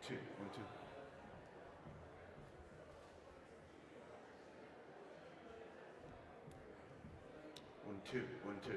two, 1, 2. 1, 2, 1, 2.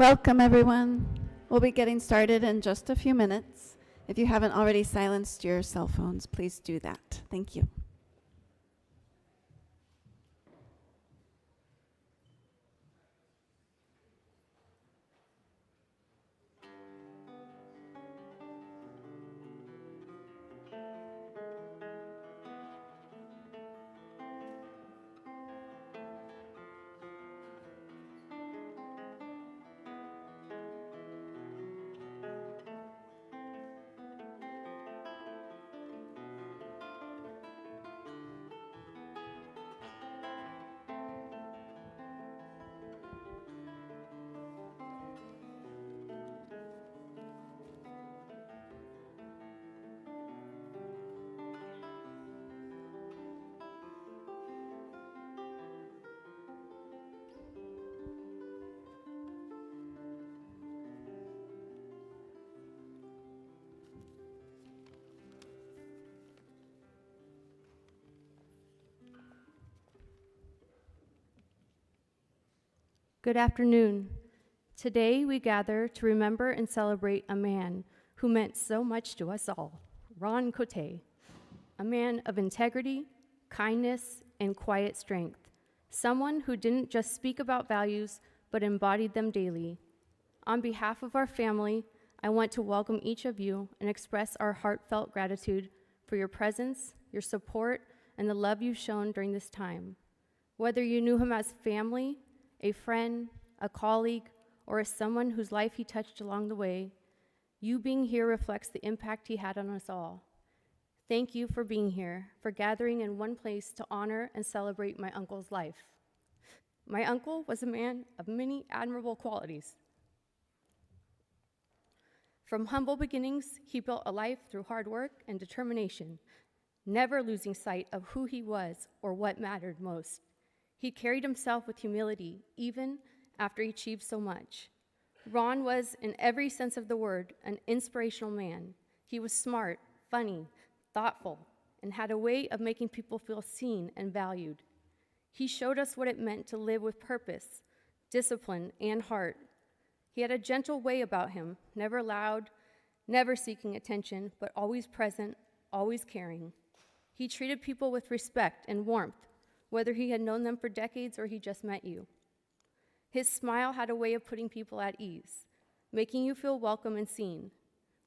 Welcome, everyone. We'll be getting started in just a few minutes. If you haven't already silenced your cell phones, please do that. Thank you. Good afternoon. Today we gather to remember and celebrate a man who meant so much to us all, Ron Coté, a man of integrity, kindness, and quiet strength, someone who didn't just speak about values but embodied them daily. On behalf of our family, I want to welcome each of you and express our heartfelt gratitude for your presence, your support, and the love you've shown during this time. Whether you knew him as family, a friend, a colleague, or as someone whose life he touched along the way, you being here reflects the impact he had on us all. Thank you for being here, for gathering in one place to honor and celebrate my uncle's life. My uncle was a man of many admirable qualities. From humble beginnings, he built a life through hard work and determination, never losing sight of who he was or what mattered most. He carried himself with humility, even after he achieved so much. Ron was, in every sense of the word, an inspirational man. He was smart, funny, thoughtful, and had a way of making people feel seen and valued. He showed us what it meant to live with purpose, discipline, and heart. He had a gentle way about him, never loud, never seeking attention, but always present, always caring. He treated people with respect and warmth, whether he had known them for decades or he just met you. His smile had a way of putting people at ease, making you feel welcome and seen.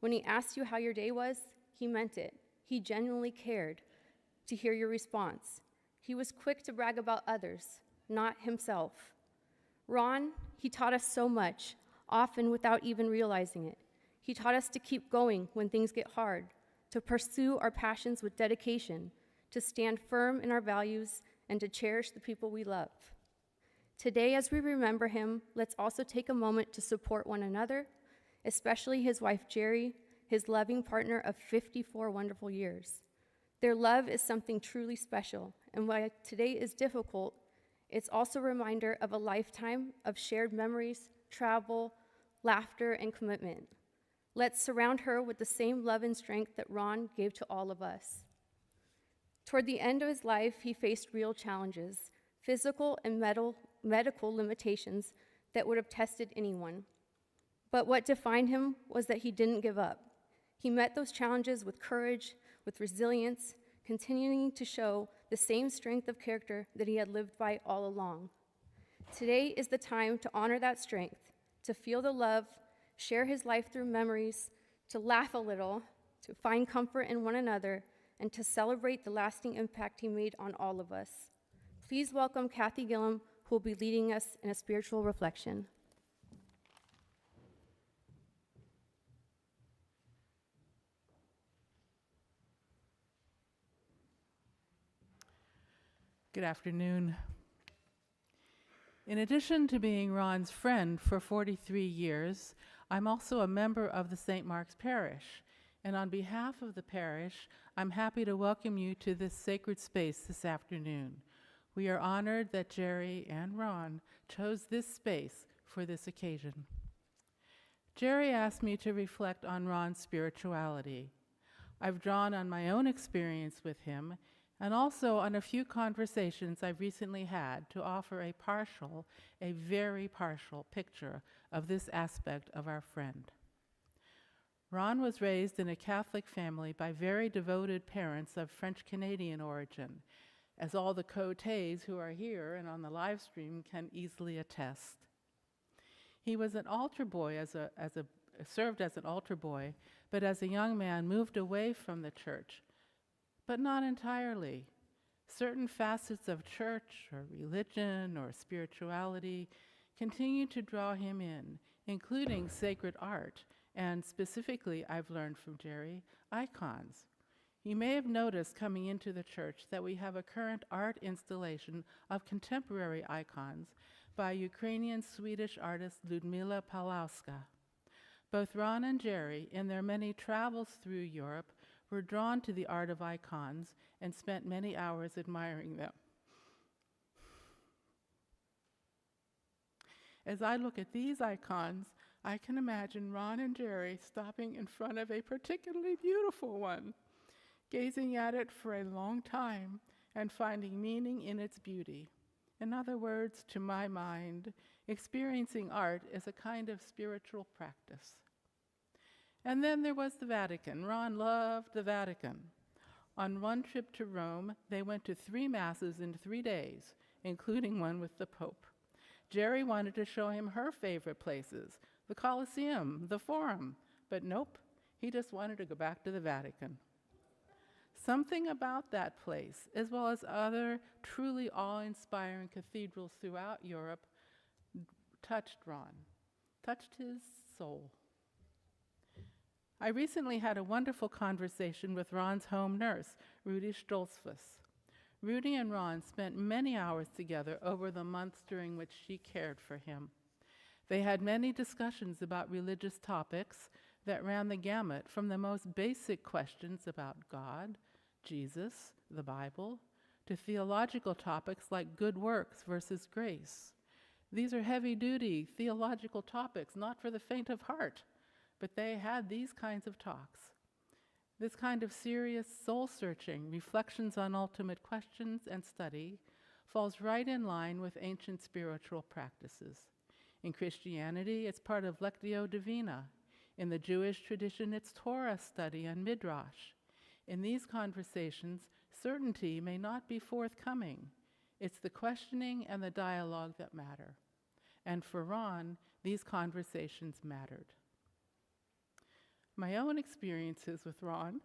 When he asked you how your day was, he meant it. He genuinely cared to hear your response. He was quick to brag about others, not himself. Ron, he taught us so much, often without even realizing it. He taught us to keep going when things get hard, to pursue our passions with dedication, to stand firm in our values, and to cherish the people we love. Today, as we remember him, let's also take a moment to support one another, especially his wife, Jerry, his loving partner of 54 wonderful years. Their love is something truly special, and while today is difficult, it's also a reminder of a lifetime of shared memories, travel, laughter, and commitment. Let's surround her with the same love and strength that Ron gave to all of us. Toward the end of his life, he faced real challenges, physical and medical limitations that would have tested anyone. But what defined him was that he didn't give up. He met those challenges with courage, with resilience, continuing to show the same strength of character that he had lived by all along. Today is the time to honor that strength, to feel the love, share his life through memories, to laugh a little, to find comfort in one another, and to celebrate the lasting impact he made on all of us. Please welcome Kathy Gillum, who will be leading us in a spiritual reflection. Good afternoon. In addition to being Ron's friend for 43 years, I'm also a member of the St. Mark's Parish, and on behalf of the parish, I'm happy to welcome you to this sacred space this afternoon. We are honored that Jerry and Ron chose this space for this occasion. Jerry asked me to reflect on Ron's spirituality. I've drawn on my own experience with him and also on a few conversations I've recently had to offer a very partial picture of this aspect of our friend. Ron was raised in a Catholic family by very devoted parents of French-Canadian origin, as all the Cotés who are here and on the live stream can easily attest. He was an altar boy, served as an altar boy, but as a young man moved away from the church, but not entirely. Certain facets of church or religion or spirituality continue to draw him in, including sacred art, and specifically, I've learned from Jerry, icons. You may have noticed coming into the church that we have a current art installation of contemporary icons by Ukrainian-Swedish artist Ludmila Palauska. Both Ron and Jerry, in their many travels through Europe, were drawn to the art of icons and spent many hours admiring them. As I look at these icons, I can imagine Ron and Jerry stopping in front of a particularly beautiful one, gazing at it for a long time and finding meaning in its beauty. In other words, to my mind, Experiencing art is a kind of spiritual practice. And then there was the Vatican. Ron loved the Vatican. On one trip to Rome, they went to 3 masses in 3 days, including one with the Pope. Jerry wanted to show him her favorite places, the Colosseum, the Forum, but nope, he just wanted to go back to the Vatican. Something about that place, as well as other truly awe-inspiring cathedrals throughout Europe, touched Ron, touched his soul. I recently had a wonderful conversation with Ron's home nurse, Rudy Stolzfuss. Rudy and Ron spent many hours together over the months during which she cared for him. They had many discussions about religious topics that ran the gamut from the most basic questions about God, Jesus, the Bible, to theological topics like good works versus grace. These are heavy-duty theological topics, not for the faint of heart, but they had these kinds of talks. This kind of serious soul-searching, reflections on ultimate questions and study falls right in line with ancient spiritual practices. In Christianity, it's part of Lectio Divina. In the Jewish tradition, it's Torah study and Midrash. In these conversations, certainty may not be forthcoming. It's the questioning and the dialogue that matter. And for Ron, these conversations mattered. My own experiences with Ron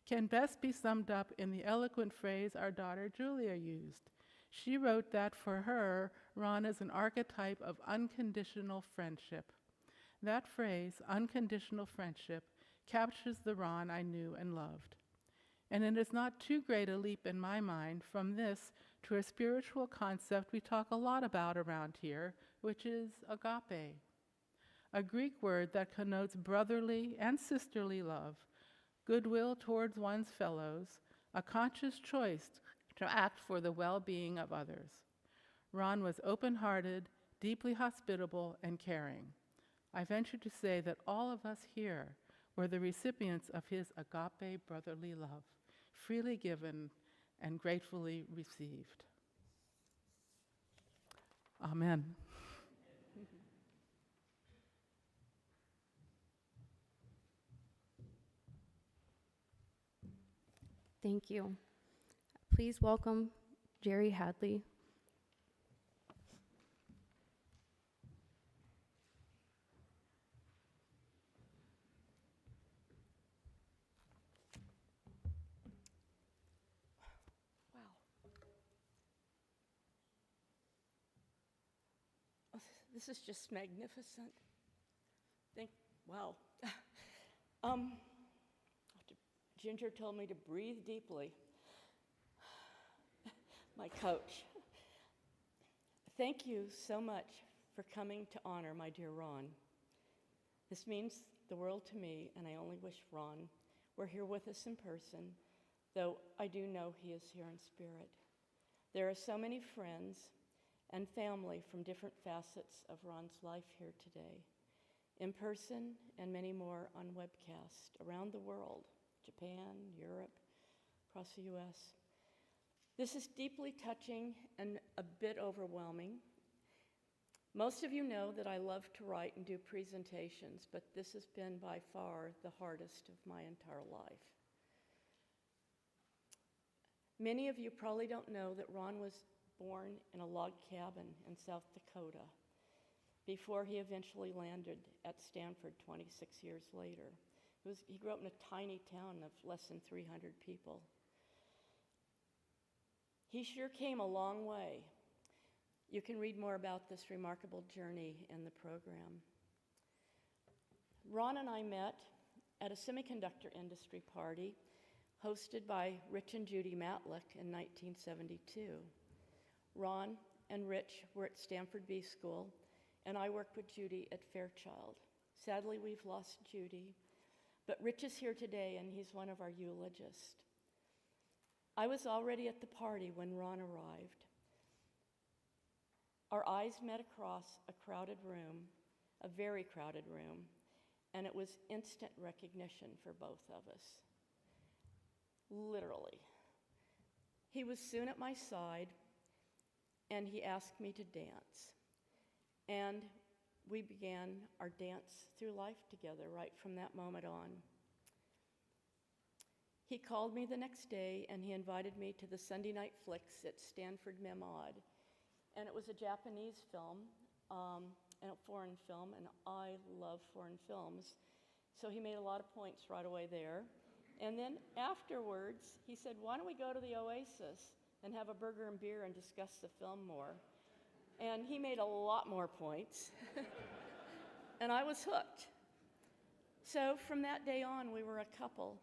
can best be summed up in the eloquent phrase our daughter Julia used. She wrote that for her, Ron is an archetype of unconditional friendship. That phrase, unconditional friendship, captures the Ron I knew and loved. And it is not too great a leap in my mind from this to a spiritual concept we talk a lot about around here, which is agape, a Greek word that connotes brotherly and sisterly love, goodwill towards one's fellows, a conscious choice to act for the well-being of others. Ron was open-hearted, deeply hospitable, and caring. I venture to say that all of us here were the recipients of his agape brotherly love, freely given and gratefully received. Amen. Thank you. Please welcome Jerry Hadley. Wow. Oh, this is just magnificent. Wow. Ginger told me to breathe deeply. My coach. Thank you so much for coming to honor my dear Ron. This means the world to me, and I only wish Ron were here with us in person, though I do know he is here in spirit. There are so many friends and family from different facets of Ron's life here today, in person and many more on webcast around the world, Japan, Europe, across the U.S. This is deeply touching and a bit overwhelming. Most of you know that I love to write and do presentations, but this has been by far the hardest of my entire life. Many of you probably don't know that Ron was born in a log cabin in South Dakota before he eventually landed at Stanford 26 years later. He grew up in a tiny town of less than 300 people. He sure came a long way. You can read more about this remarkable journey in the program. Ron and I met at a semiconductor industry party hosted by Rich and Judy Matlick in 1972. Ron and Rich were at Stanford B School, and I worked with Judy at Fairchild. Sadly, we've lost Judy, but Rich is here today, and he's one of our eulogists. I was already at the party when Ron arrived. Our eyes met across a crowded room, a very crowded room, and it was instant recognition for both of us. Literally. He was soon at my side, and he asked me to dance. And we began our dance through life together right from that moment on. He called me the next day, and he invited me to the Sunday night flicks at Stanford Memod. And it was a Japanese film, and a foreign film, and I love foreign films. So he made a lot of points right away there. And then afterwards, he said, why don't we go to the Oasis and have a burger and beer and discuss the film more? And he made a lot more points. And I was hooked. So from that day on, we were a couple.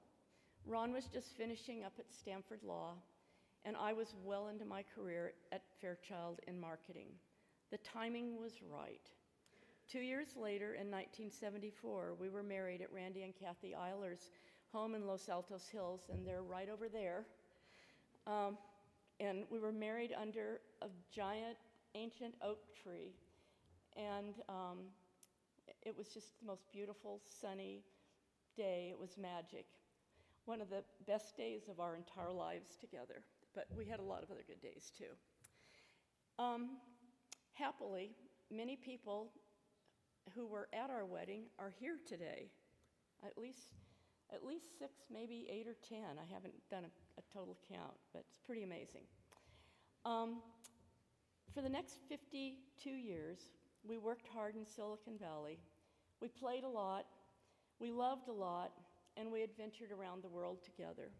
Ron was just finishing up at Stanford Law, and I was well into my career at Fairchild in marketing. The timing was right. 2 years later, in 1974, we were married at Randy and Kathy Eiler's home in Los Altos Hills, and they're right over there. And we were married under a giant ancient oak tree, and it was just the most beautiful, sunny day. It was magic. One of the best days of our entire lives together, but we had a lot of other good days too. Happily, many people who were at our wedding are here today. At least 6, maybe 8 or 10. I haven't done a total count, but it's pretty amazing. For the next 52 years, we worked hard in Silicon Valley. We played a lot, we loved a lot, and we adventured around the world together.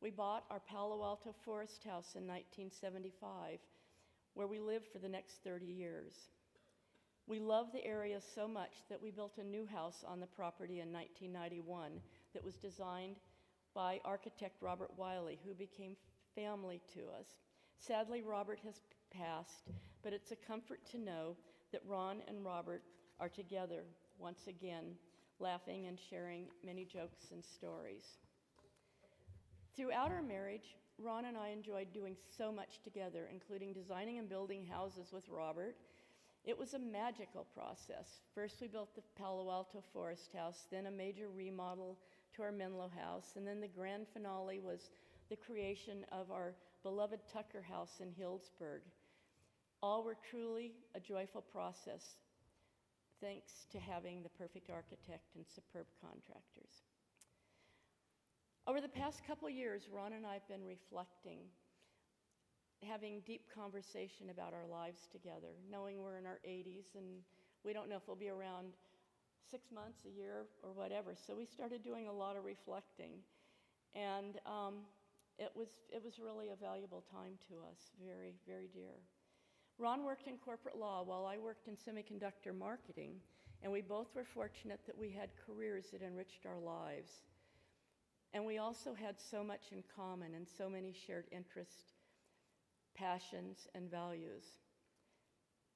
We bought our Palo Alto Forest House in 1975, where we lived for the next 30 years. We loved the area so much that we built a new house on the property in 1991 that was designed by architect Robert Wiley, who became family to us. Sadly, Robert has passed, but it's a comfort to know that Ron and Robert are together once again, laughing and sharing many jokes and stories. Throughout our marriage, Ron and I enjoyed doing so much together, including designing and building houses with Robert. It was a magical process. First, we built the Palo Alto Forest House, then a major remodel to our Menlo House, and then the grand finale was the creation of our beloved Tucker House in Healdsburg. All were truly a joyful process, thanks to having the perfect architect and superb contractors. Over the past couple years, Ron and I have been reflecting, having deep conversation about our lives together, knowing we're in our 80s and we don't know if we'll be around 6 months, a year, or whatever. So we started doing a lot of reflecting, and it was really a valuable time to us, very, very dear. Ron worked in corporate law while I worked in semiconductor marketing, and we both were fortunate that we had careers that enriched our lives. And we also had so much in common and so many shared interests, passions, and values.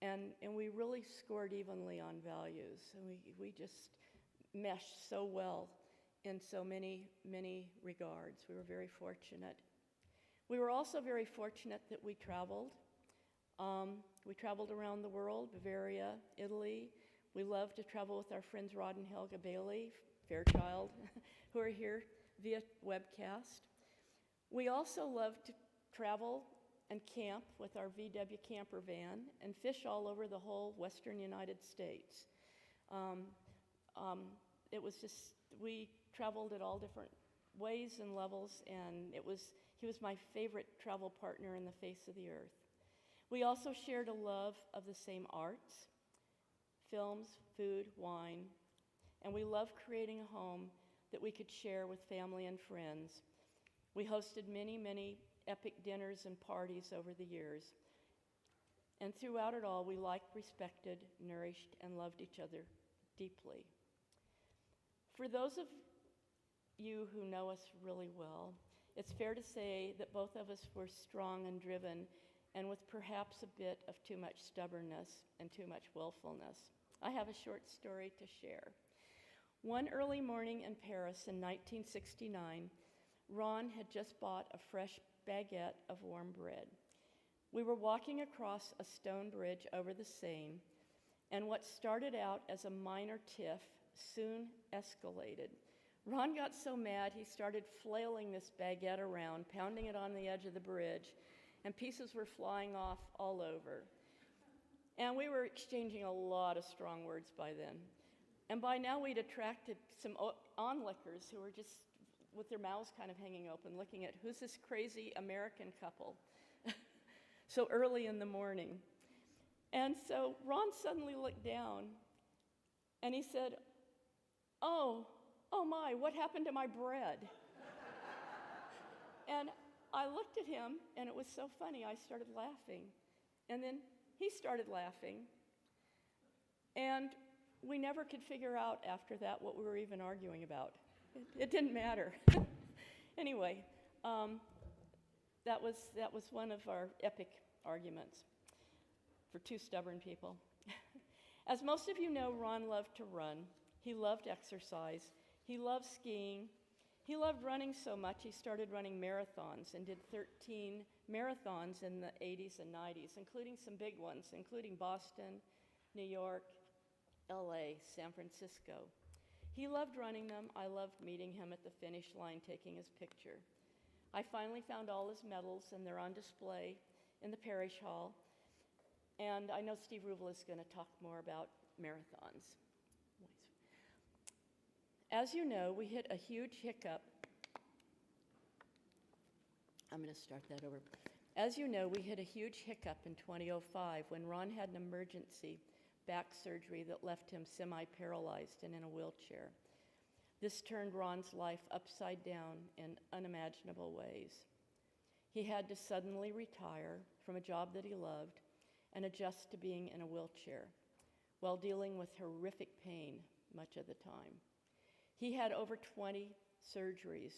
And we really scored evenly on values. And we just meshed so well in so many, many regards. We were very fortunate. We were also very fortunate that we traveled. We traveled around the world, Bavaria, Italy. We loved to travel with our friends Rod and Helga Bailey, Fairchild, who are here via webcast. We also loved to travel and camp with our VW camper van and fish all over the whole western United States. It was just, we traveled at all different ways and levels, and he was my favorite travel partner in the face of the earth. We also shared a love of the same arts, films, food, wine, and we loved creating a home that we could share with family and friends. We hosted many, many epic dinners and parties over the years. And throughout it all, we liked, respected, nourished, and loved each other deeply. For those of you who know us really well, it's fair to say that both of us were strong and driven, and with perhaps a bit of too much stubbornness and too much willfulness. I have a short story to share. One early morning in Paris in 1969, Ron had just bought a fresh baguette of warm bread. We were walking across a stone bridge over the Seine, and what started out as a minor tiff soon escalated. Ron got so mad he started flailing this baguette around, pounding it on the edge of the bridge, and pieces were flying off all over. And we were exchanging a lot of strong words by then. And by now we'd attracted some onlookers who were just with their mouths kind of hanging open, looking at who's this crazy American couple so early in the morning. And so Ron suddenly looked down and he said, oh my, what happened to my bread? And I looked at him and it was so funny, I started laughing. And then he started laughing. And we never could figure out after that what we were even arguing about. It didn't matter. Anyway, that was one of our epic arguments for two stubborn people. As most of you know, Ron loved to run. He loved exercise. He loved skiing. He loved running so much he started running marathons and did 13 marathons in the 80s and 90s, including some big ones, including Boston, New York, LA, San Francisco. He loved running them. I loved meeting him at the finish line, taking his picture. I finally found all his medals, and they're on display in the parish hall. And I know Steve Ruble is going to talk more about marathons. As you know, we hit a huge hiccup. I'm going to start that over. As you know, we hit a huge hiccup in 2005 when Ron had an emergency back surgery that left him semi-paralyzed and in a wheelchair. This turned Ron's life upside down in unimaginable ways. He had to suddenly retire from a job that he loved and adjust to being in a wheelchair while dealing with horrific pain much of the time. He had over 20 surgeries.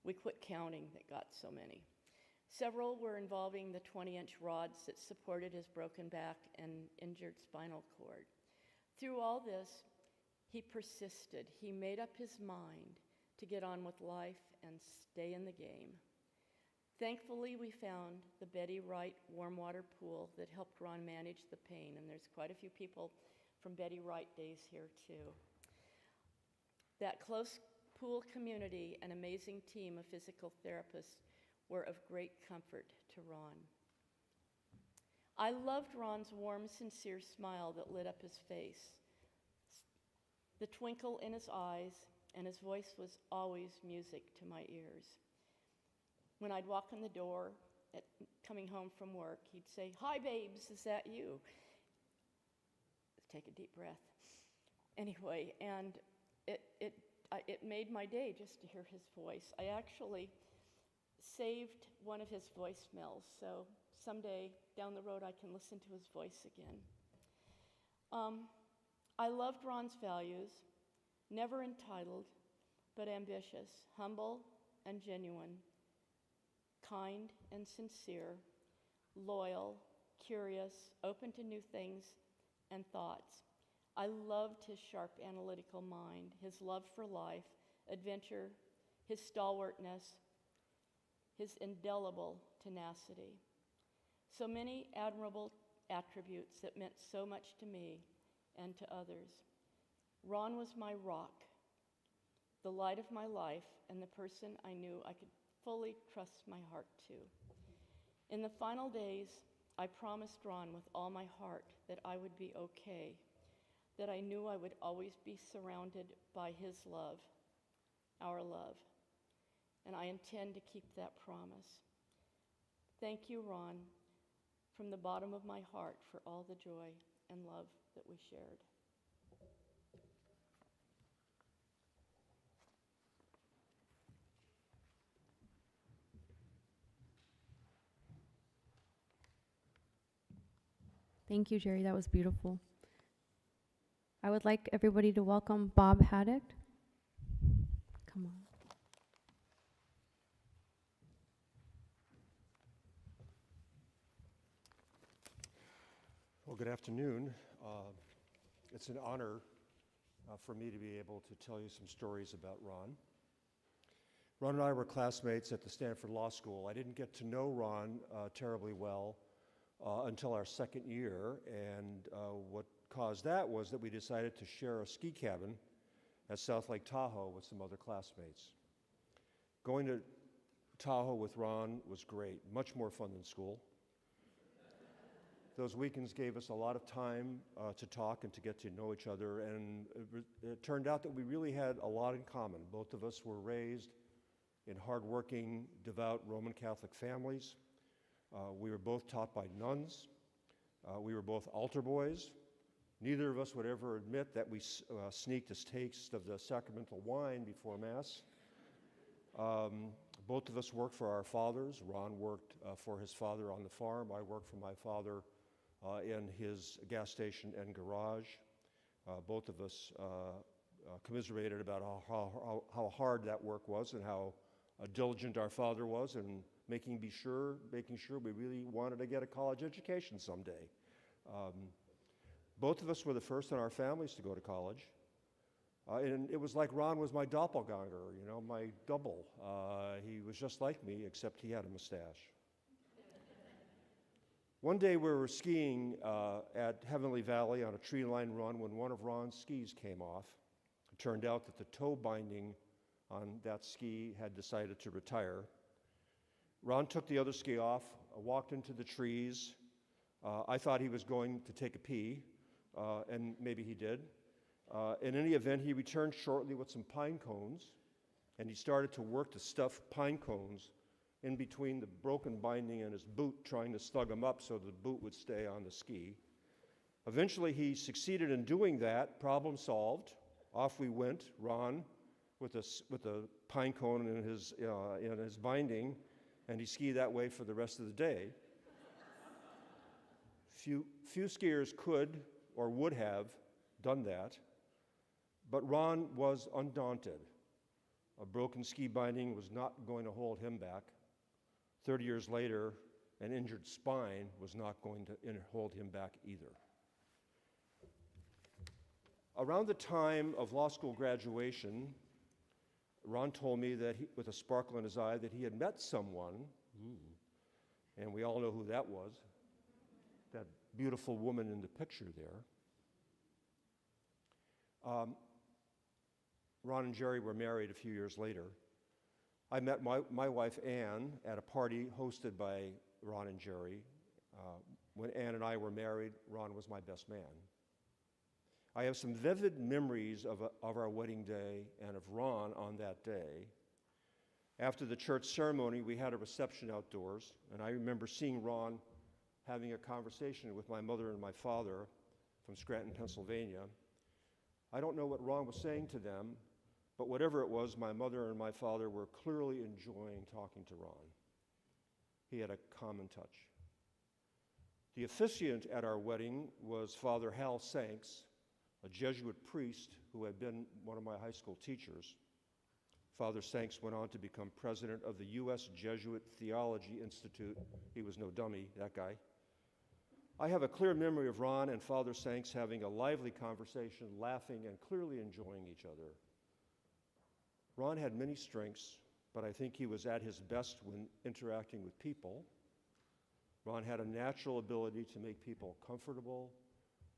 We quit counting, that got so many. Several were involving the 20-inch rods that supported his broken back and injured spinal cord. Through all this, he persisted. He made up his mind to get on with life and stay in the game. Thankfully, we found the Betty Wright warm water pool that helped Ron manage the pain, and there's quite a few people from Betty Wright days here too. That close pool community and amazing team of physical therapists were of great comfort to Ron. I loved Ron's warm, sincere smile that lit up his face, the twinkle in his eyes, and his voice was always music to my ears. When I'd walk in the door coming home from work, he'd say, "Hi, babes, is that you?" Take a deep breath. Anyway, and it made my day just to hear his voice. I actually saved one of his voicemails, so someday down the road I can listen to his voice again. I loved Ron's values, never entitled, but ambitious, humble and genuine, kind and sincere, loyal, curious, open to new things and thoughts. I loved his sharp analytical mind, his love for life, adventure, his stalwartness, his indelible tenacity. So many admirable attributes that meant so much to me and to others. Ron was my rock, the light of my life, and the person I knew I could fully trust my heart to. In the final days, I promised Ron with all my heart that I would be okay, that I knew I would always be surrounded by his love, our love, and I intend to keep that promise. Thank you, Ron, from the bottom of my heart for all the joy and love that we shared. Thank you, Jerry. That was beautiful. I would like everybody to welcome Bob Haddock. Come on. Well, good afternoon. It's an honor for me to be able to tell you some stories about Ron. Ron and I were classmates at the Stanford Law School. I didn't get to know Ron terribly well until our second year, and what caused that was that we decided to share a ski cabin at South Lake Tahoe with some other classmates. Going to Tahoe with Ron was great, much more fun than school. Those weekends gave us a lot of time to talk and to get to know each other, and it turned out that we really had a lot in common. Both of us were raised in hardworking, devout Roman Catholic families. We were both taught by nuns. We were both altar boys. Neither of us would ever admit that we sneaked a taste of the sacramental wine before Mass. Both of us worked for our fathers. Ron worked for his father on the farm. I worked for my father in his gas station and garage. Both of us commiserated about how hard that work was and how diligent our father was in making sure we really wanted to get a college education someday. Both of us were the first in our families to go to college. And it was like Ron was my doppelganger, my double. He was just like me, except he had a mustache. One day we were skiing at Heavenly Valley on a tree-lined run when one of Ron's skis came off. It turned out that the toe binding on that ski had decided to retire. Ron took the other ski off, walked into the trees. I thought he was going to take a pee, and maybe he did. In any event, he returned shortly with some pine cones, and he started to work to stuff pine cones in between the broken binding and his boot, trying to snug them up so the boot would stay on the ski. Eventually, he succeeded in doing that. Problem solved. Off we went, Ron, with a pine cone in his binding, and he skied that way for the rest of the day. Few skiers could or would have done that, but Ron was undaunted. A broken ski binding was not going to hold him back. 30 years later, an injured spine was not going to hold him back either. Around the time of law school graduation, Ron told me that with a sparkle in his eye, that he had met someone, and we all know who that was, that beautiful woman in the picture there. Ron and Jerry were married a few years later. I met my wife, Ann, at a party hosted by Ron and Jerry. When Ann and I were married, Ron was my best man. I have some vivid memories of our wedding day and of Ron on that day. After the church ceremony, we had a reception outdoors, and I remember seeing Ron having a conversation with my mother and my father from Scranton, Pennsylvania. I don't know what Ron was saying to them, but whatever it was, my mother and my father were clearly enjoying talking to Ron. He had a common touch. The officiant at our wedding was Father Hal Sanks, a Jesuit priest who had been one of my high school teachers. Father Sanks went on to become president of the U.S. Jesuit Theology Institute. He was no dummy, that guy. I have a clear memory of Ron and Father Sanks having a lively conversation, laughing and clearly enjoying each other. Ron had many strengths, but I think he was at his best when interacting with people. Ron had a natural ability to make people comfortable,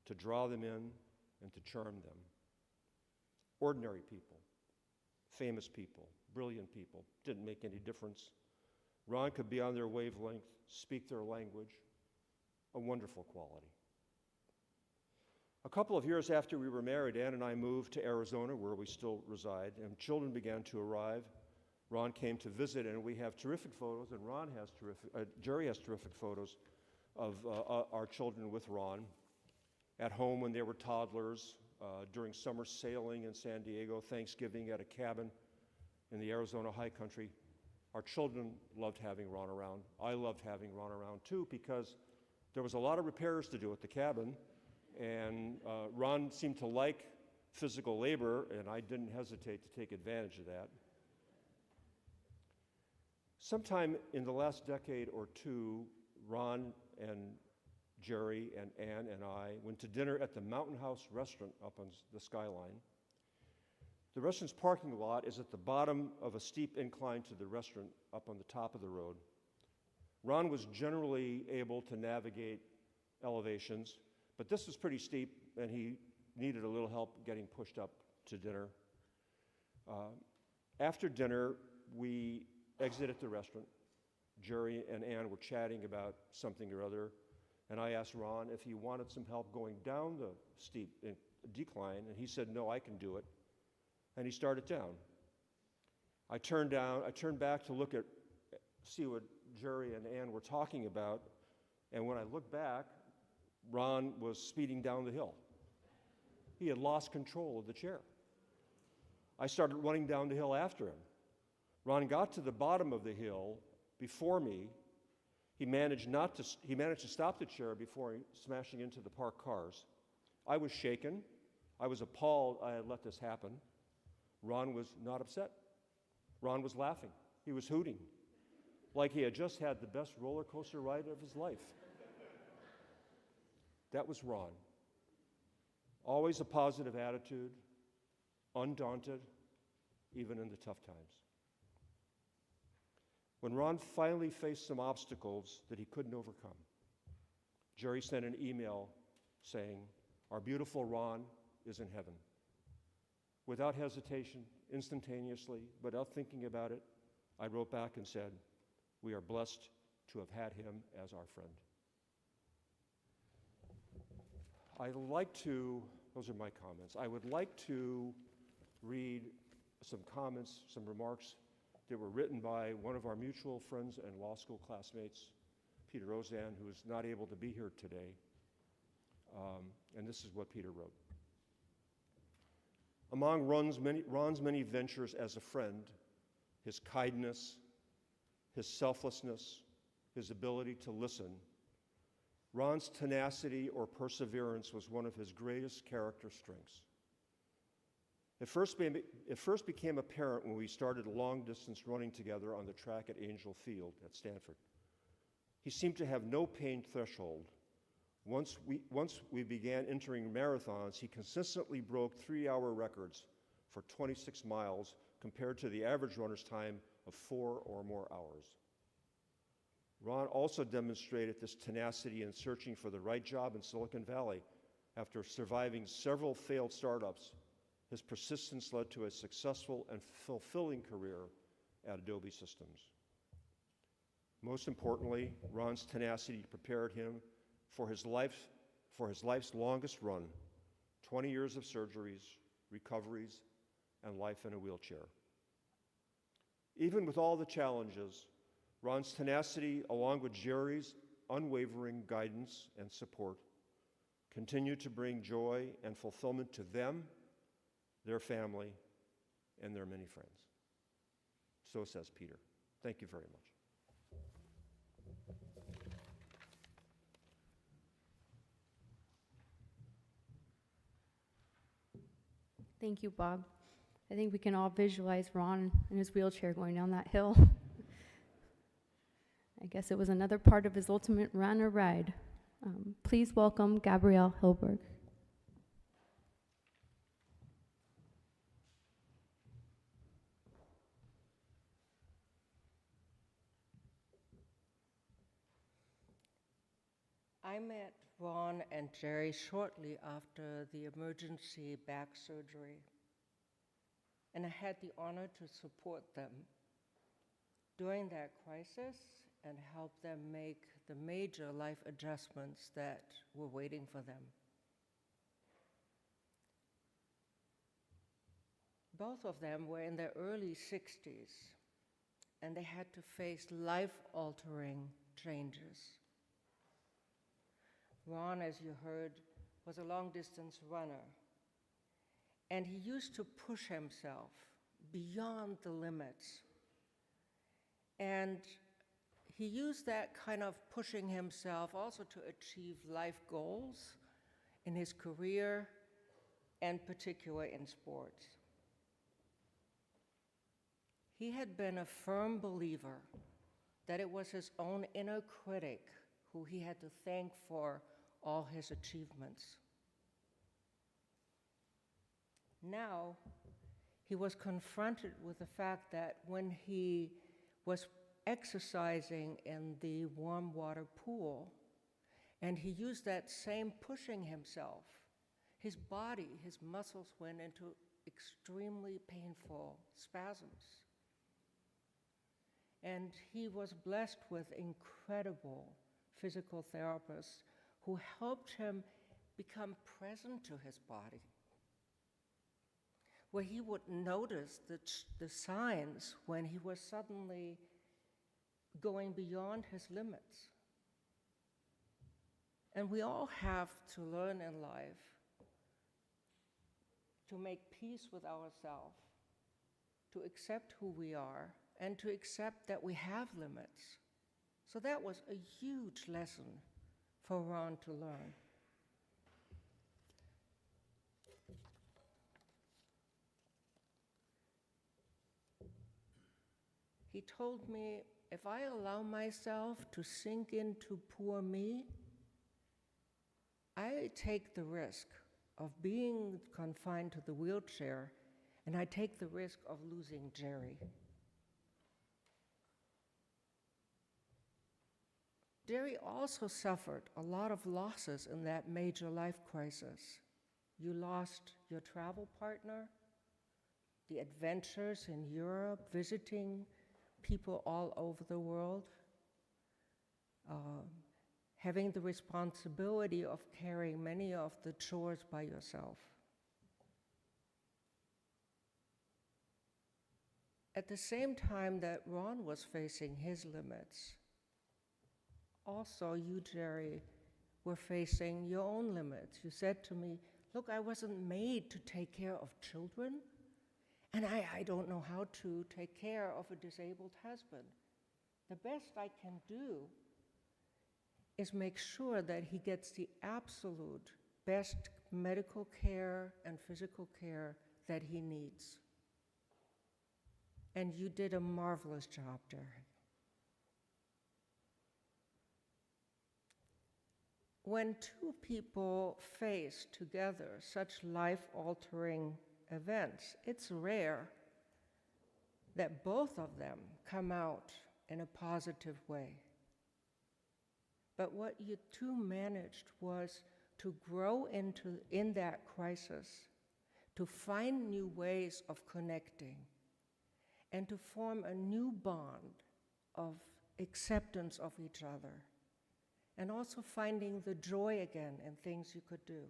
to draw them in, and to charm them. Ordinary people, famous people, brilliant people, didn't make any difference. Ron could be on their wavelength, speak their language, a wonderful quality. A couple of years after we were married, Ann and I moved to Arizona, where we still reside, and children began to arrive. Ron came to visit, and we have terrific photos, and Jerry has terrific photos of our children with Ron. At home when they were toddlers, during summer sailing in San Diego, Thanksgiving at a cabin in the Arizona high country. Our children loved having Ron around. I loved having Ron around too, because there was a lot of repairs to do at the cabin, and Ron seemed to like physical labor, and I didn't hesitate to take advantage of that. Sometime in the last decade or two, Ron and Jerry and Ann and I went to dinner at the Mountain House restaurant up on the skyline. The restaurant's parking lot is at the bottom of a steep incline to the restaurant up on the top of the road. Ron was generally able to navigate elevations, but this was pretty steep, and he needed a little help getting pushed up to dinner. After dinner, we exited the restaurant. Jerry and Ann were chatting about something or other, and I asked Ron if he wanted some help going down the steep decline, and he said, no, I can do it. And he started down. I turned back to see what Jerry and Ann were talking about, and when I looked back, Ron was speeding down the hill. He had lost control of the chair. I started running down the hill after him. Ron got to the bottom of the hill before me. He managed to stop the chair before smashing into the parked cars. I was shaken. I was appalled I had let this happen. Ron was not upset. Ron was laughing. He was hooting, like he had just had the best roller coaster ride of his life. That was Ron. Always a positive attitude, undaunted, even in the tough times. When Ron finally faced some obstacles that he couldn't overcome, Jerry sent an email saying, "Our beautiful Ron is in heaven." Without hesitation, instantaneously, without thinking about it, I wrote back and said, "We are blessed to have had him as our friend." Those are my comments. I would like to read some comments, some remarks that were written by one of our mutual friends and law school classmates, Peter Roseanne, who is not able to be here today. And this is what Peter wrote. Among Ron's many ventures as a friend, his kindness, his selflessness, his ability to listen, Ron's tenacity or perseverance was one of his greatest character strengths. It first became apparent when we started long-distance running together on the track at Angel Field at Stanford. He seemed to have no pain threshold. Once we began entering marathons, he consistently broke 3-hour records for 26 miles compared to the average runner's time of 4 or more hours. Ron also demonstrated this tenacity in searching for the right job in Silicon Valley. After surviving several failed startups, his persistence led to a successful and fulfilling career at Adobe Systems. Most importantly, Ron's tenacity prepared him for his life's longest run, 20 years of surgeries, recoveries, and life in a wheelchair. Even with all the challenges, Ron's tenacity, along with Jerry's unwavering guidance and support, continued to bring joy and fulfillment to them, their family, and their many friends. So says Peter. Thank you very much. Thank you, Bob. I think we can all visualize Ron in his wheelchair going down that hill. I guess it was another part of his ultimate run or ride. Please welcome Gabrielle Hilberg. I met Ron and Jerry shortly after the emergency back surgery, and I had the honor to support them during that crisis and help them make the major life adjustments that were waiting for them. Both of them were in their early 60s, and they had to face life-altering changes. Ron, as you heard, was a long-distance runner, and he used to push himself beyond the limits. And he used that kind of pushing himself also to achieve life goals in his career and particularly in sports. He had been a firm believer that it was his own inner critic who he had to thank for all his achievements. Now, he was confronted with the fact that when he was exercising in the warm water pool, and he used that same pushing himself, his body, his muscles went into extremely painful spasms. And he was blessed with incredible physical therapists who helped him become present to his body, where he would notice the signs when he was suddenly going beyond his limits. And we all have to learn in life to make peace with ourselves, to accept who we are, and to accept that we have limits. So that was a huge lesson for Ron to learn. He told me, if I allow myself to sink into poor me, I take the risk of being confined to the wheelchair, and I take the risk of losing Jerry. Jerry also suffered a lot of losses in that major life crisis. You lost your travel partner, the adventures in Europe, visiting people all over the world, having the responsibility of carrying many of the chores by yourself. At the same time that Ron was facing his limits, also you, Jerry, were facing your own limits. You said to me, look, I wasn't made to take care of children, and I don't know how to take care of a disabled husband. The best I can do is make sure that he gets the absolute best medical care and physical care that he needs. And you did a marvelous job, Jerry. When two people face together such life-altering events, it's rare that both of them come out in a positive way. But what you two managed was to grow in that crisis, to find new ways of connecting, and to form a new bond of acceptance of each other, and also finding the joy again in things you could do.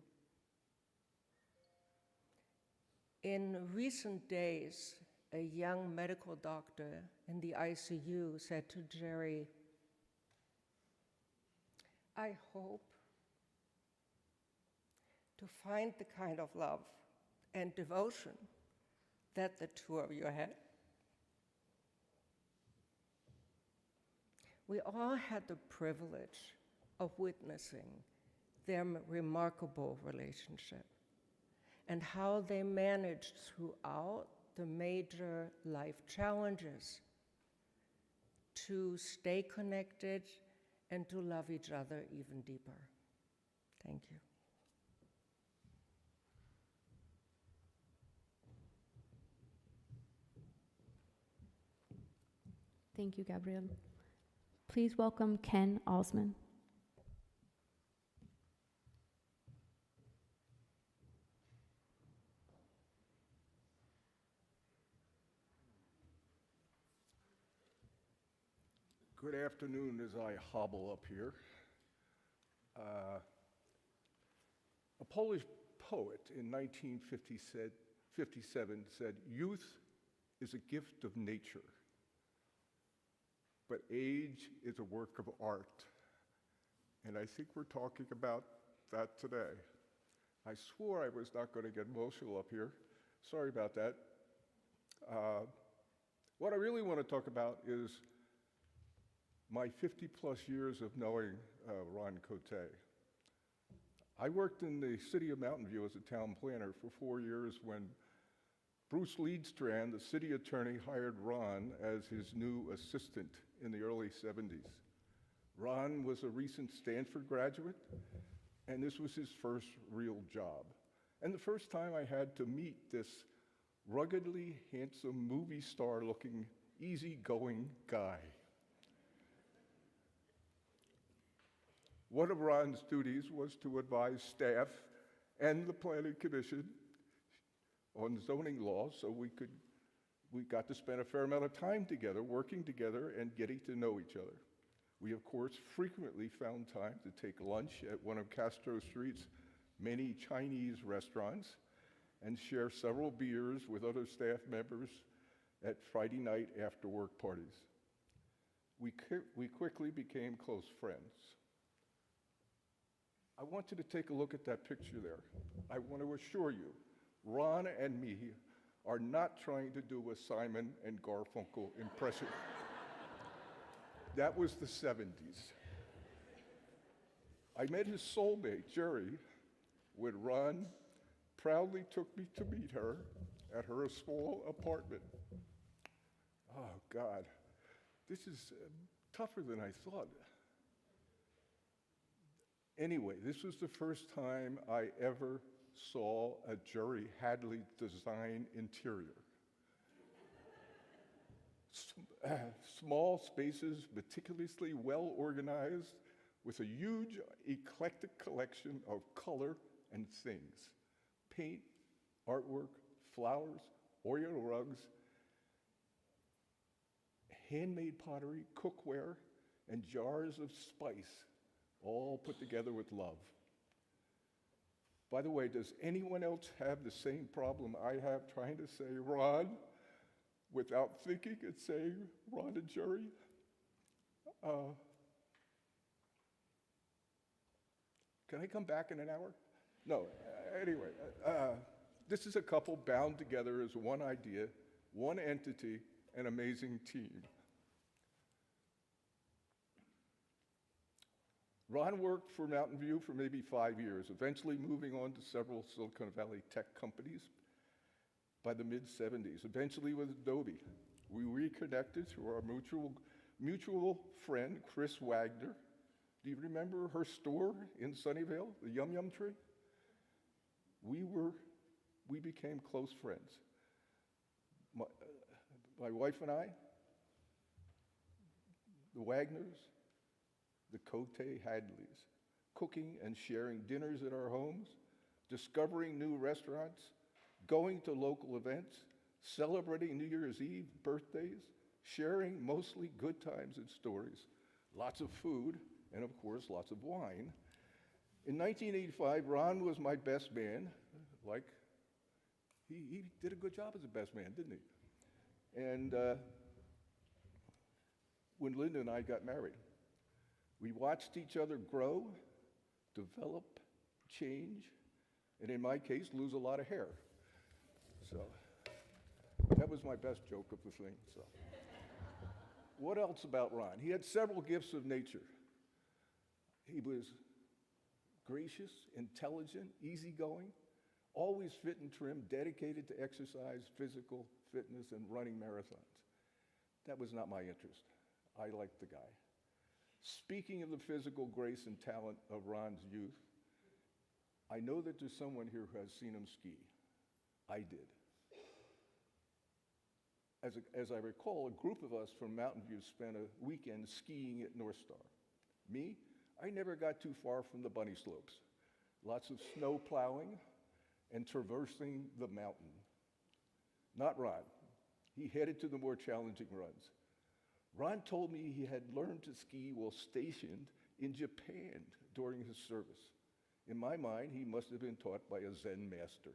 In recent days, a young medical doctor in the ICU said to Jerry, I hope to find the kind of love and devotion that the two of you had. We all had the privilege of witnessing their remarkable relationship and how they managed throughout the major life challenges to stay connected and to love each other even deeper. Thank you. Thank you, Gabrielle. Please welcome Ken Alsman. Good afternoon as I hobble up here. A Polish poet in 1957 said, "Youth is a gift of nature, but age is a work of art." And I think we're talking about that today. I swore I was not going to get emotional up here. Sorry about that. What I really want to talk about is my 50-plus years of knowing Ron Coté. I worked in the city of Mountain View as a town planner for 4 years when Bruce Leadstrand, the city attorney, hired Ron as his new assistant in the early 70s. Ron was a recent Stanford graduate, and this was his first real job. And the first time I had to meet this ruggedly handsome movie star-looking, easygoing guy. One of Ron's duties was to advise staff and the Planning Commission on zoning law, so we got to spend a fair amount of time together, working together and getting to know each other. We, of course, frequently found time to take lunch at one of Castro Street's many Chinese restaurants and share several beers with other staff members at Friday night after work parties. We quickly became close friends. I want you to take a look at that picture there. I want to assure you, Ron and me are not trying to do a Simon and Garfunkel impression. That was the 70s. I met his soulmate, Jerry, when Ron proudly took me to meet her at her small apartment. Oh, God, this is tougher than I thought. Anyway, this was the first time I ever saw a Jerry Hadley design interior. Small spaces, meticulously well organized, with a huge eclectic collection of color and things. Paint, artwork, flowers, oil rugs, handmade pottery, cookware, and jars of spice, all put together with love. By the way, does anyone else have the same problem I have trying to say Ron without thinking and saying Ron and Jerry? Can I come back in an hour? No, anyway, this is a couple bound together as one idea, one entity, an amazing team. Ron worked for Mountain View for maybe 5 years, eventually moving on to several Silicon Valley tech companies by the mid-70s, eventually with Adobe. We reconnected through our mutual friend, Chris Wagner. Do you remember her store in Sunnyvale, the Yum Yum Tree? We became close friends. My wife and I, the Wagners, the Coté Hadleys, cooking and sharing dinners at our homes, discovering new restaurants, going to local events, celebrating New Year's Eve, birthdays, sharing mostly good times and stories, lots of food, and of course, lots of wine. In 1985, Ron was my best man. He did a good job as a best man, didn't he? And when Linda and I got married, we watched each other grow, develop, change, and in my case, lose a lot of hair. So that was my best joke of the thing. So, what else about Ron? He had several gifts of nature. He was gracious, intelligent, easygoing, always fit and trim, dedicated to exercise, physical fitness, and running marathons. That was not my interest. I liked the guy. Speaking of the physical grace and talent of Ron's youth, I know that there's someone here who has seen him ski. I did. As I recall, a group of us from Mountain View spent a weekend skiing at North Star. Me, I never got too far from the bunny slopes. Lots of snow plowing and traversing the mountain. Not Ron. He headed to the more challenging runs. Ron told me he had learned to ski while stationed in Japan during his service. In my mind, he must have been taught by a Zen master.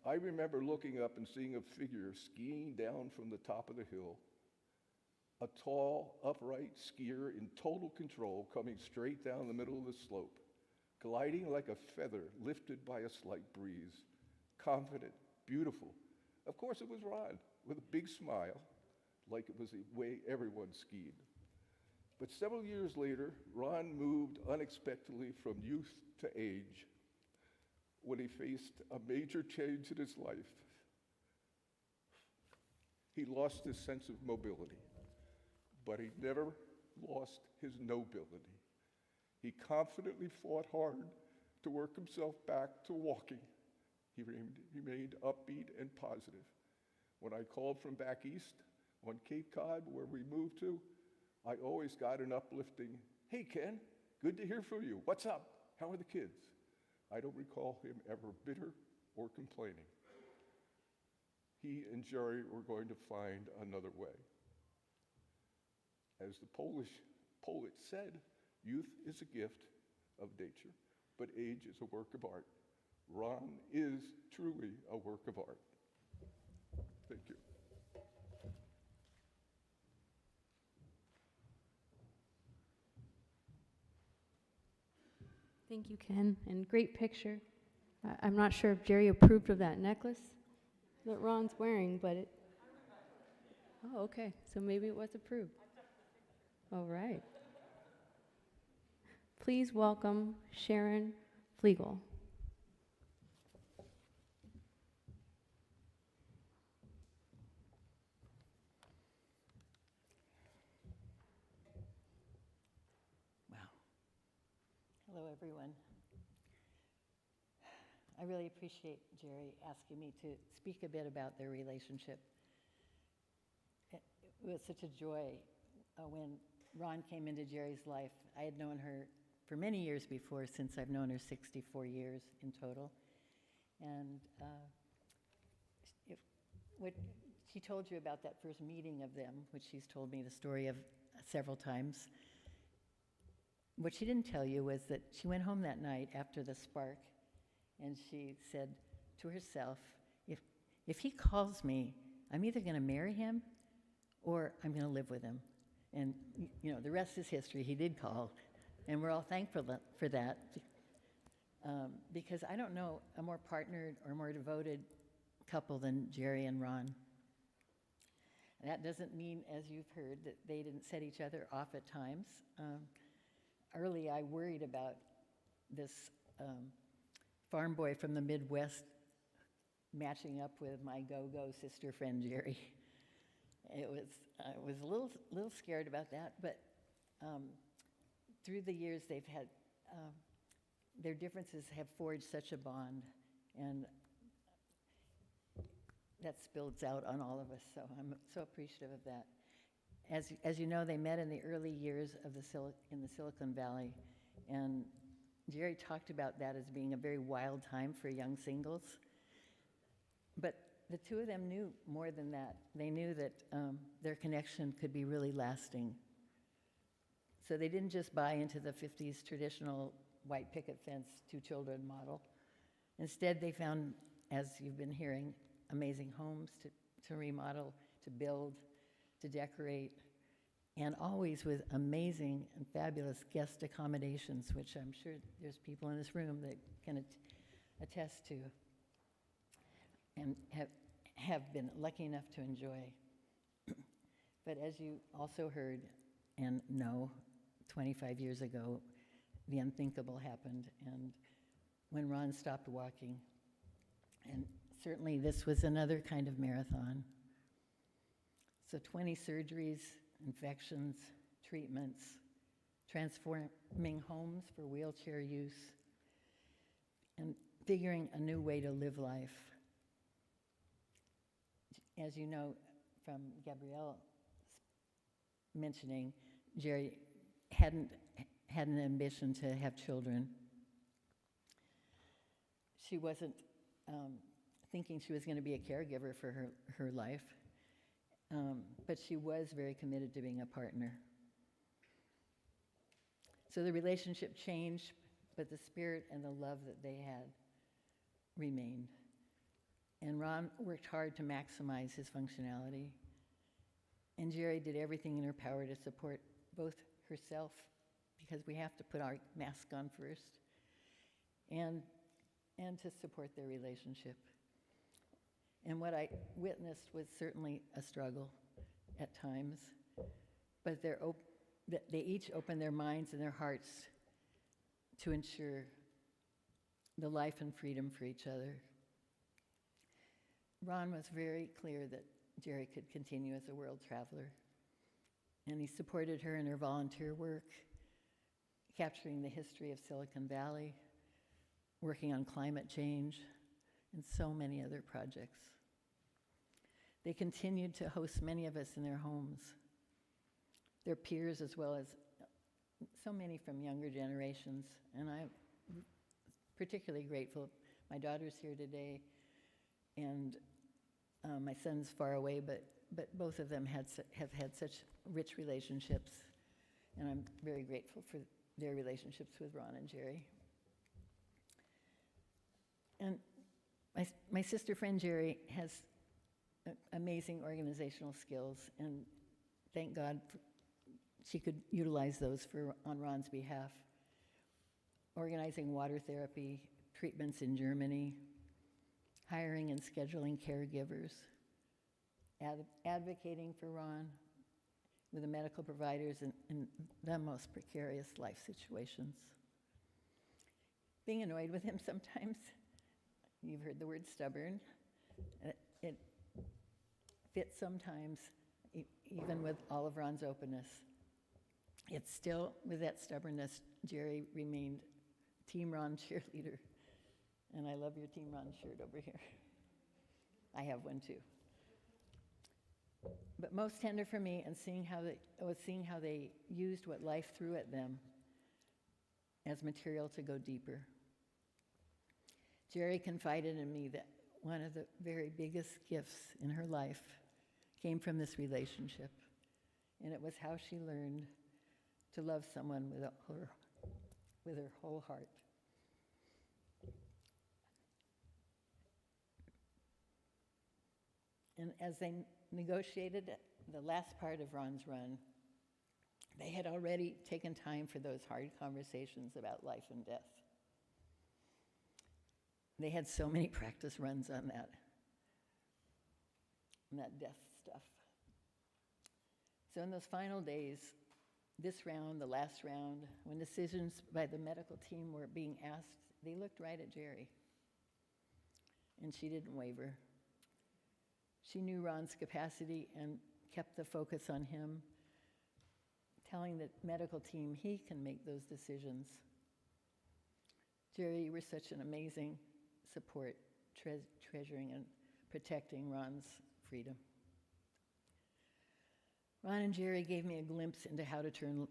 I remember looking up and seeing a figure skiing down from the top of the hill, a tall, upright skier in total control coming straight down the middle of the slope, gliding like a feather lifted by a slight breeze, confident, beautiful. Of course, it was Ron, with a big smile, like it was the way everyone skied. But several years later, Ron moved unexpectedly from youth to age when he faced a major change in his life. He lost his sense of mobility, but he never lost his nobility. He confidently fought hard to work himself back to walking. He remained upbeat and positive. When I called from back east on Cape Cod, where we moved to, I always got an uplifting, "Hey, Ken, good to hear from you. What's up? How are the kids?" I don't recall him ever bitter or complaining. he and Jerry were going to find another way. As the Polish poet said, youth is a gift of nature, but age is a work of art. Ron is truly a work of art. Thank you. Thank you, Ken, and great picture. I'm not sure if Jerry approved of that necklace that Ron's wearing, but it, oh, okay, so maybe it was approved. All right. Please welcome Sharon Flegel. Wow. Hello, everyone. I really appreciate Jerry asking me to speak a bit about their relationship. It was such a joy when Ron came into Jerry's life. I had known her for many years before, since I've known her 64 years in total. And what she told you about that first meeting of them, which she's told me the story of several times, what she didn't tell you was that she went home that night after the spark, and she said to herself, if he calls me, I'm either going to marry him or I'm going to live with him. And, you know, the rest is history. He did call, and we're all thankful for that, because I don't know a more partnered or more devoted couple than Jerry and Ron. And that doesn't mean, as you've heard, that they didn't set each other off at times. Early, I worried about this farm boy from the Midwest matching up with my go-go sister friend Jerry. I was a little scared about that, but through the years they've had, their differences have forged such a bond, and that spills out on all of us, so I'm so appreciative of that. As you know, they met in the early years of in the Silicon Valley, and Jerry talked about that as being a very wild time for young singles. But the two of them knew more than that. They knew that their connection could be really lasting. So they didn't just buy into the 50s traditional white picket fence, 2 children model. Instead, they found, as you've been hearing, amazing homes to remodel, to build, to decorate, and always with amazing and fabulous guest accommodations, which I'm sure there's people in this room that can attest to and have been lucky enough to enjoy. But as you also heard and know, 25 years ago, the unthinkable happened, and when Ron stopped walking, and certainly this was another kind of marathon. So 20 surgeries, infections, treatments, transforming homes for wheelchair use, and figuring a new way to live life. As you know from Gabrielle mentioning, Jerry had an ambition to have children. She wasn't thinking she was going to be a caregiver for her life, but she was very committed to being a partner. So the relationship changed, but the spirit and the love that they had remained. And Ron worked hard to maximize his functionality, and Jerry did everything in her power to support both herself, because we have to put our mask on first, and to support their relationship. And what I witnessed was certainly a struggle at times, but they each opened their minds and their hearts to ensure the life and freedom for each other. Ron was very clear that Jerry could continue as a world traveler, and he supported her in her volunteer work, capturing the history of Silicon Valley, working on climate change, and so many other projects. They continued to host many of us in their homes, their peers, as well as so many from younger generations, and I'm particularly grateful. My daughter's here today, and My son's far away, but both of them have had such rich relationships, and I'm very grateful for their relationships with Ron and Jerry. And my sister friend Jerry has amazing organizational skills, and thank God she could utilize those on Ron's behalf. Organizing water therapy treatments in Germany, hiring and scheduling caregivers, advocating for Ron with the medical providers in the most precarious life situations. Being annoyed with him sometimes. You've heard the word stubborn. It fits sometimes, even with all of Ron's openness. It's still, with that stubbornness, Jerry remained Team Ron cheerleader. And I love your Team Ron shirt over here. I have one too. But most tender for me and was seeing how they used what life threw at them as material to go deeper. Jerry confided in me that one of the very biggest gifts in her life came from this relationship, and it was how she learned to love someone with her whole heart. And as they negotiated the last part of Ron's run, they had already taken time for those hard conversations about life and death. They had so many practice runs on that death stuff. So in those final days, this round, the last round, when decisions by the medical team were being asked, they looked right at Jerry. And she didn't waver. She knew Ron's capacity and kept the focus on him, telling the medical team he can make those decisions. Jerry, you were such an amazing support, treasuring and protecting Ron's freedom. Ron and Jerry gave me a glimpse into how to turn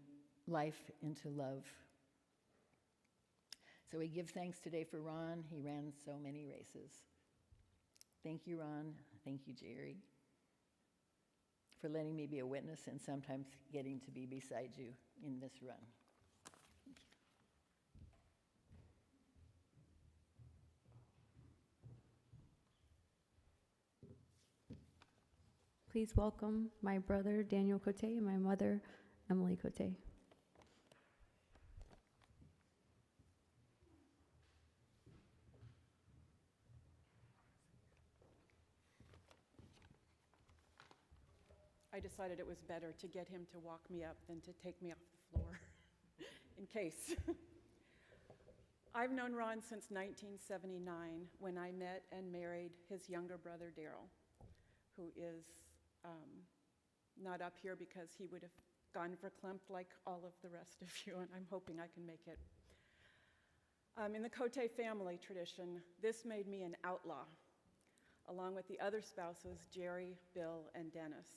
life into love. So we give thanks today for Ron. He ran so many races. Thank you, Ron. Thank you, Jerry, for letting me be a witness and sometimes getting to be beside you in this run. Please welcome my brother, Daniel Coté, and my mother, Emily Coté. I decided it was better to get him to walk me up than to take me off the floor, in case. I've known Ron since 1979, when I met and married his younger brother, Daryl, who is not up here because he would have gone verklempt like all of the rest of you, and I'm hoping I can make it. In the Coté family tradition, this made me an outlaw, along with the other spouses, Jerry, Bill, and Dennis.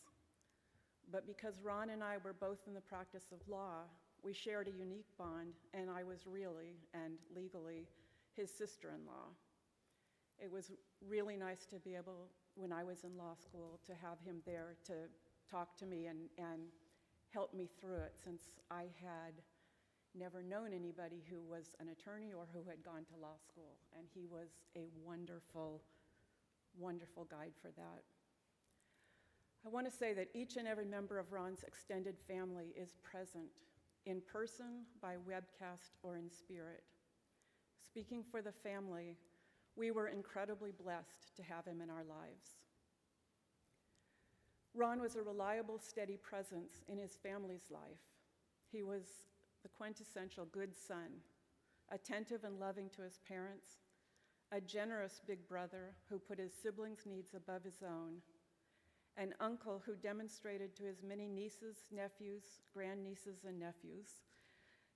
But because Ron and I were both in the practice of law, we shared a unique bond, and I was really and legally his sister-in-law. It was really nice to be able, when I was in law school, to have him there to talk to me and help me through it, since I had never known anybody who was an attorney or who had gone to law school, and he was a wonderful, wonderful guide for that. I want to say that each and every member of Ron's extended family is present, in person, by webcast, or in spirit. Speaking for the family, we were incredibly blessed to have him in our lives. Ron was a reliable, steady presence in his family's life. He was the quintessential good son, attentive and loving to his parents, a generous big brother who put his siblings' needs above his own, an uncle who demonstrated to his many nieces, nephews, grandnieces, and nephews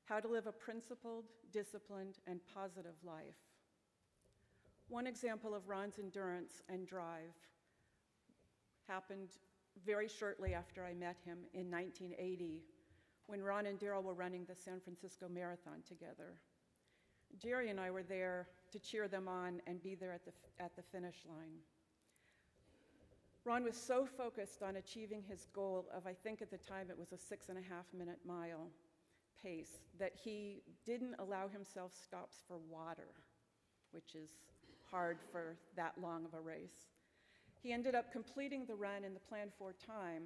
how to live a principled, disciplined, and positive life. One example of Ron's endurance and drive happened very shortly after I met him in 1980, when Ron and Daryl were running the San Francisco Marathon together. Jerry and I were there to cheer them on and be there at the finish line. Ron was so focused on achieving his goal of, I think at the time it was a 6.5-minute mile pace, that he didn't allow himself stops for water, which is hard for that long of a race. He ended up completing the run in the planned for time,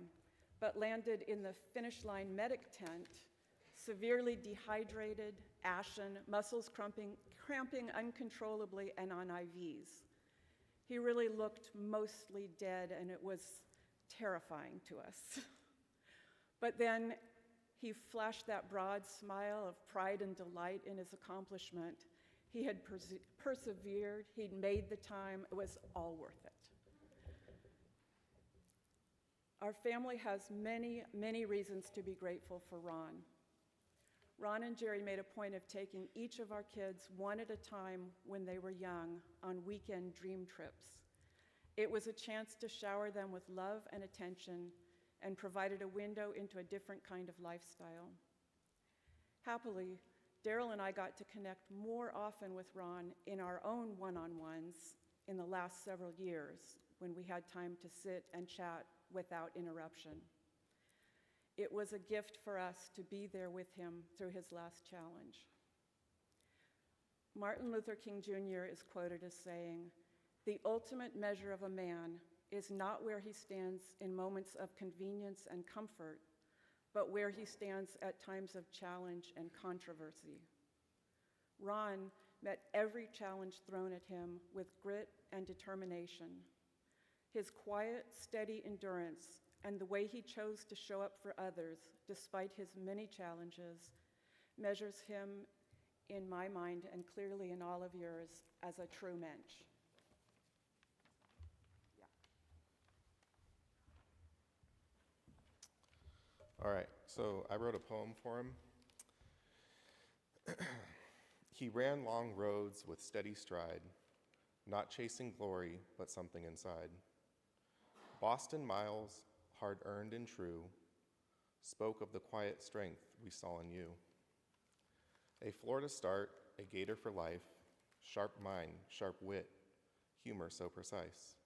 but landed in the finish line medic tent, severely dehydrated, ashen, muscles cramping uncontrollably, and on IVs. He really looked mostly dead, and it was terrifying to us. But then he flashed that broad smile of pride and delight in his accomplishment. He had persevered, he'd made the time, it was all worth it. Our family has many, many reasons to be grateful for Ron. Ron and Jerry made a point of taking each of our kids one at a time when they were young on weekend dream trips. It was a chance to shower them with love and attention and provided a window into a different kind of lifestyle. Happily, Daryl and I got to connect more often with Ron in our own one-on-ones in the last several years when we had time to sit and chat without interruption. It was a gift for us to be there with him through his last challenge. Martin Luther King Jr. is quoted as saying, "The ultimate measure of a man is not where he stands in moments of convenience and comfort, but where he stands at times of challenge and controversy." Ron met every challenge thrown at him with grit and determination. His quiet, steady endurance and the way he chose to show up for others despite his many challenges measures him, in my mind and clearly in all of yours, as a true mensch. All right, so I wrote a poem for him. He ran long roads with steady stride, not chasing glory, but something inside. Boston miles, hard-earned and true, spoke of the quiet strength we saw in you. A Florida start, a Gator for life, sharp mind, sharp wit, humor so precise.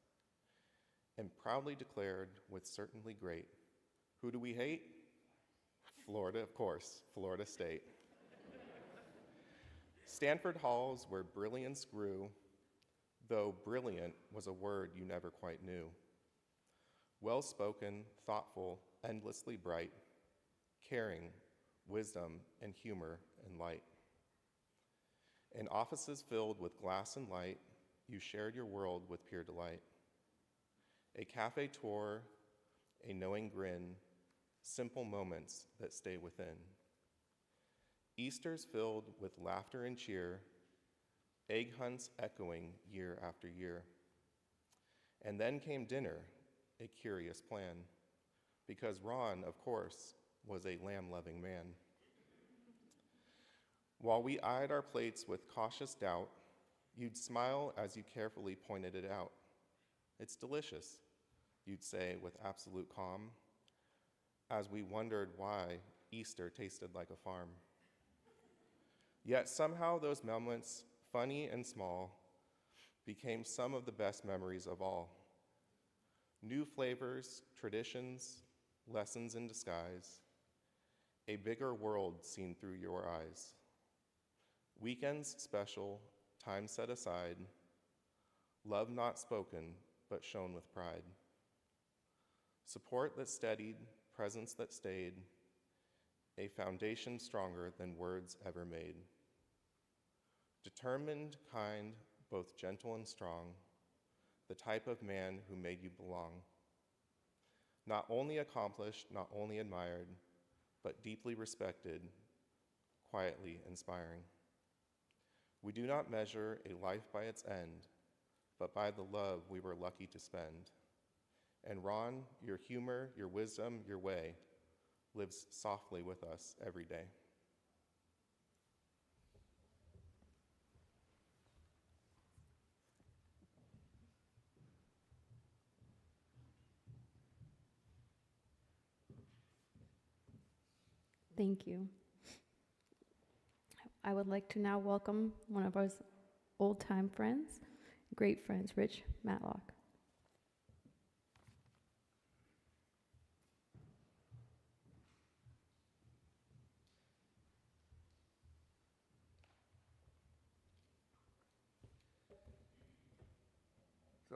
And proudly declared with certainly great, who do we hate? Florida, of course, Florida State. Stanford halls where brilliance grew, though brilliant was a word you never quite knew. Well-spoken, thoughtful, endlessly bright, caring, wisdom, and humor and light. In offices filled with glass and light, you shared your world with pure delight. A cafe tour, a knowing grin, simple moments that stay within. Easters filled with laughter and cheer, egg hunts echoing year after year. And then came dinner, a curious plan, because Ron, of course, was a lamb-loving man. While we eyed our plates with cautious doubt, you'd smile as you carefully pointed it out. It's delicious, you'd say with absolute calm, as we wondered why Easter tasted like a farm. Yet somehow those moments, funny and small, became some of the best memories of all. New flavors, traditions, lessons in disguise, a bigger world seen through your eyes. Weekends special, time set aside, love not spoken, but shown with pride. Support that steadied, presence that stayed, a foundation stronger than words ever made. Determined, kind, both gentle and strong, the type of man who made you belong. Not only accomplished, not only admired, but deeply respected, quietly inspiring. We do not measure a life by its end, but by the love we were lucky to spend. And Ron, your humor, your wisdom, your way lives softly with us every day. Thank you. I would like to now welcome one of our old-time friends, great friends, Rich Matlock.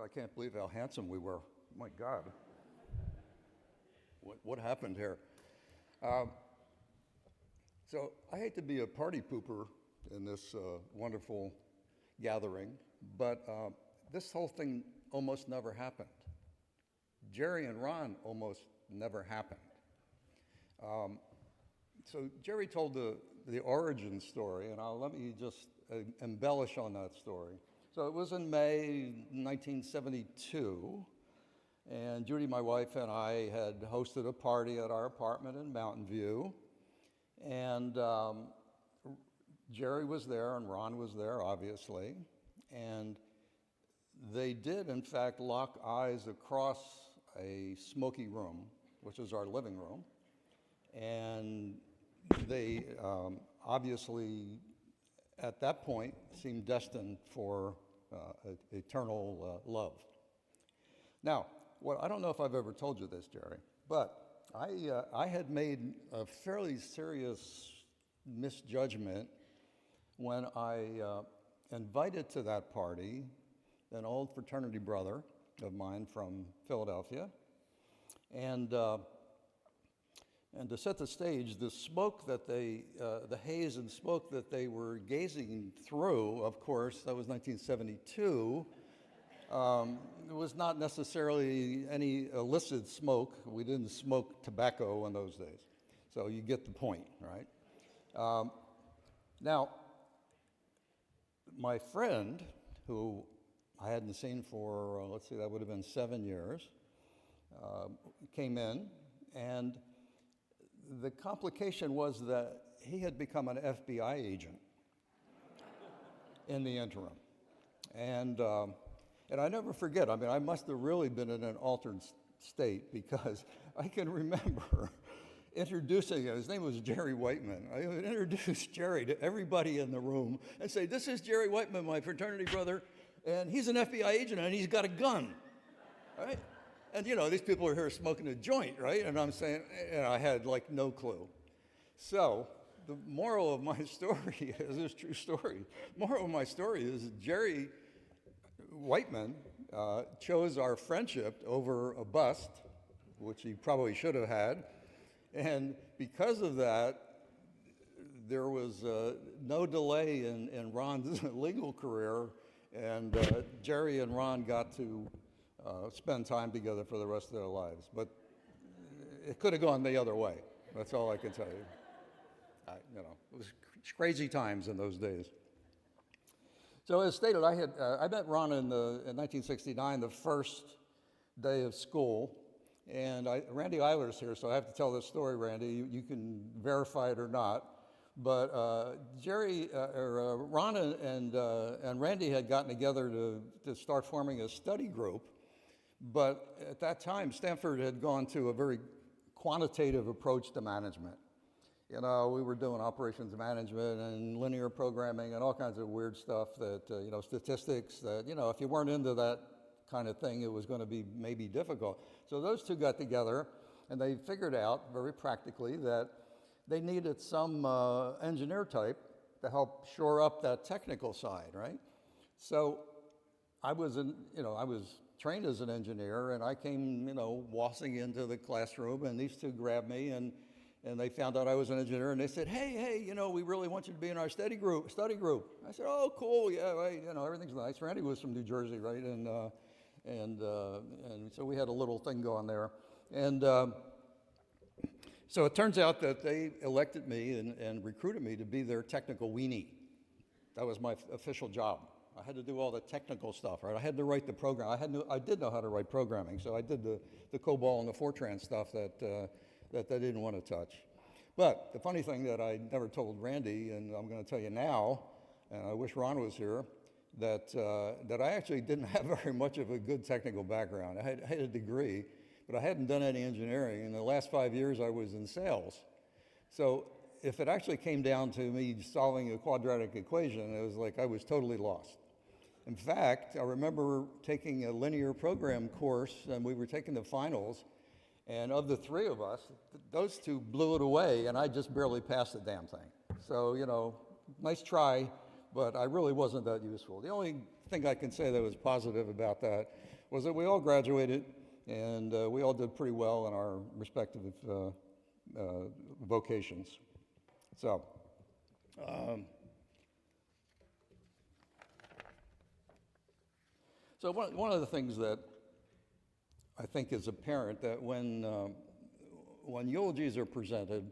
I can't believe how handsome we were. My God. What happened here? So I hate to be a party pooper in this wonderful gathering, but this whole thing almost never happened. Jerry and Ron almost never happened. So Jerry told the origin story, and let me just embellish on that story. So it was in May 1972, and Judy, my wife, and I had hosted a party at our apartment in Mountain View, and Jerry was there and Ron was there, obviously, and they did, in fact, lock eyes across a smoky room, which is our living room, and they obviously, at that point, seemed destined for eternal love. Now, I don't know if I've ever told you this, Jerry, but I had made a fairly serious misjudgment when I invited to that party an old fraternity brother of mine from Philadelphia, and to set the stage, the smoke that the haze and smoke that they were gazing through, of course, that was 1972, it was not necessarily any illicit smoke. We didn't smoke tobacco in those days. So you get the point, right? Now, my friend, who I hadn't seen for, let's see, that would have been 7 years, came in, and the complication was that he had become an FBI agent in the interim. And I never forget, I mean, I must have really been in an altered state, because I can remember introducing him. His name was Jerry Whiteman. I would introduce Jerry to everybody in the room and say, "This is Jerry Whiteman, my fraternity brother, and he's an FBI agent, and he's got a gun." Right? And you know, these people are here smoking a joint, right? And I'm saying, and I had like no clue. So the moral of my story is this true story. Moral of my story is Jerry Whiteman chose our friendship over a bust, which he probably should have had. And because of that, there was no delay in Ron's legal career, and Jerry and Ron got to spend time together for the rest of their lives. But it could have gone the other way. That's all I can tell you. It was crazy times in those days. So as stated, I met Ron in 1969, the first day of school. And Randy Eiler's here, so I have to tell this story, Randy. You can verify it or not. But Ron and Randy had gotten together to start forming a study group. But at that time, Stanford had gone to a very quantitative approach to management. You know, we were doing operations management and linear programming and all kinds of weird stuff that, statistics that, if you weren't into that kind of thing, it was going to be maybe difficult. So those two got together, and they figured out very practically that they needed some engineer type to help shore up that technical side, right? So I was trained as an engineer, and I came, waltzing into the classroom, and these two grabbed me, and they found out I was an engineer, and they said, hey, we really want you to be in our study group. I said, oh, cool, yeah, right, everything's nice. Randy was from New Jersey, right? And so we had a little thing going there. And so it turns out that they elected me and recruited me to be their technical weenie. That was my official job. I had to do all the technical stuff, right? I had to write the program. I did know how to write programming, so I did the COBOL and the Fortran stuff that they didn't want to touch. But the funny thing that I never told Randy, and I'm going to tell you now, and I wish Ron was here, that I actually didn't have very much of a good technical background. I had a degree, but I hadn't done any engineering. In the last 5 years, I was in sales. So if it actually came down to me solving a quadratic equation, it was like I was totally lost. In fact, I remember taking a linear program course, and we were taking the finals, and of the three of us, those two blew it away, and I just barely passed the damn thing. So, nice try, but I really wasn't that useful. The only thing I can say that was positive about that was that we all graduated, and we all did pretty well in our respective vocations. So, one of the things that I think is apparent that when eulogies are presented,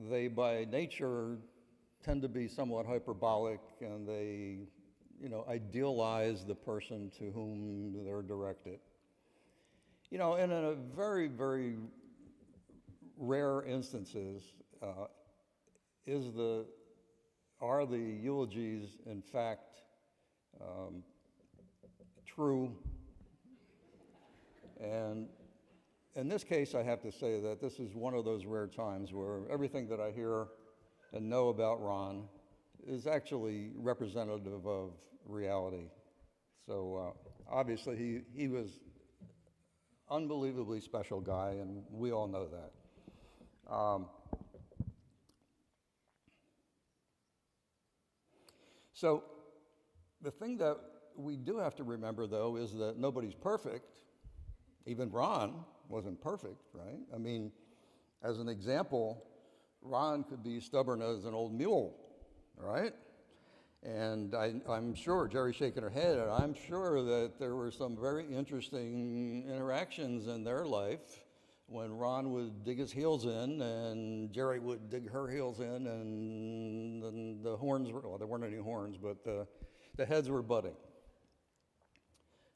they by nature tend to be somewhat hyperbolic, and they, idealize the person to whom they're directed. And in a very, very rare instances, are the eulogies in fact true? And in this case, I have to say that this is one of those rare times where everything that I hear and know about Ron is actually representative of reality. So obviously he was unbelievably special guy, and we all know that. So the thing that we do have to remember, though, is that nobody's perfect. Even Ron wasn't perfect, right? I mean, as an example, Ron could be stubborn as an old mule, right? And I'm sure, Jerry's shaking her head, and I'm sure that there were some very interesting interactions in their life when Ron would dig his heels in and Jerry would dig her heels in, and the horns were, well, there weren't any horns, but the heads were butting.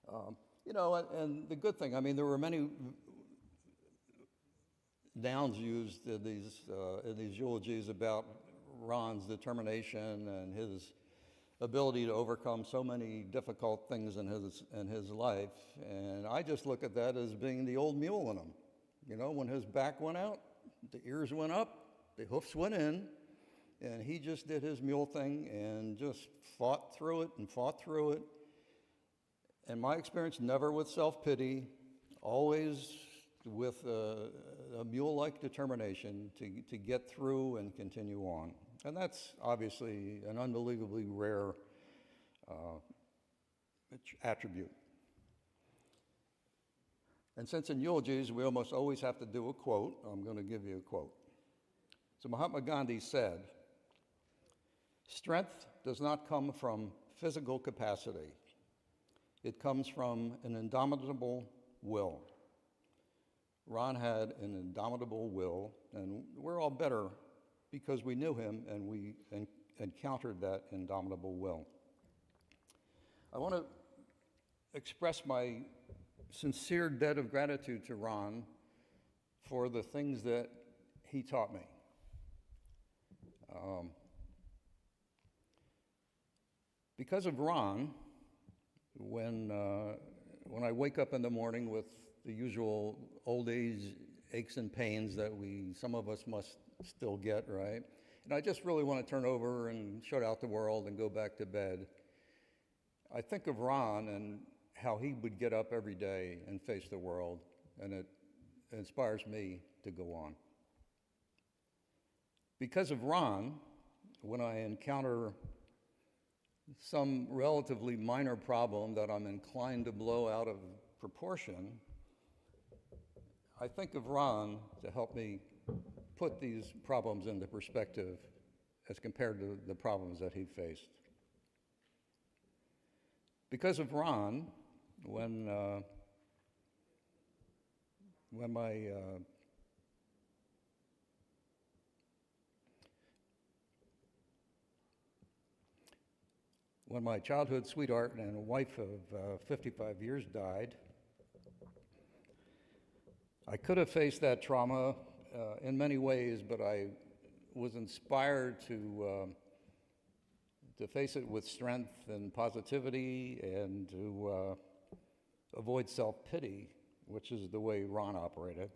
And the good thing, I mean, there were many nouns used in these eulogies about Ron's determination and his ability to overcome so many difficult things in his life, and I just look at that as being the old mule in him. When his back went out, the ears went up, the hoofs went in, and he just did his mule thing and just fought through it and fought through it. In my experience, never with self-pity, always with a mule-like determination to get through and continue on. And that's obviously an unbelievably rare attribute. And since in eulogies we almost always have to do a quote, I'm going to give you a quote. So Mahatma Gandhi said, "Strength does not come from physical capacity. It comes from an indomitable will." Ron had an indomitable will, and we're all better because we knew him and we encountered that indomitable will. I want to express my sincere debt of gratitude to Ron for the things that he taught me. Because of Ron, when I wake up in the morning with the usual old age aches and pains that some of us must still get, right? And I just really want to turn over and shut out the world and go back to bed. I think of Ron and how he would get up every day and face the world, and it inspires me to go on. Because of Ron, when I encounter some relatively minor problem that I'm inclined to blow out of proportion, I think of Ron to help me put these problems into perspective as compared to the problems that he faced. Because of Ron, when my childhood sweetheart and wife of 55 years died, I could have faced that trauma in many ways, but I was inspired to face it with strength and positivity and to avoid self-pity, which is the way Ron operated.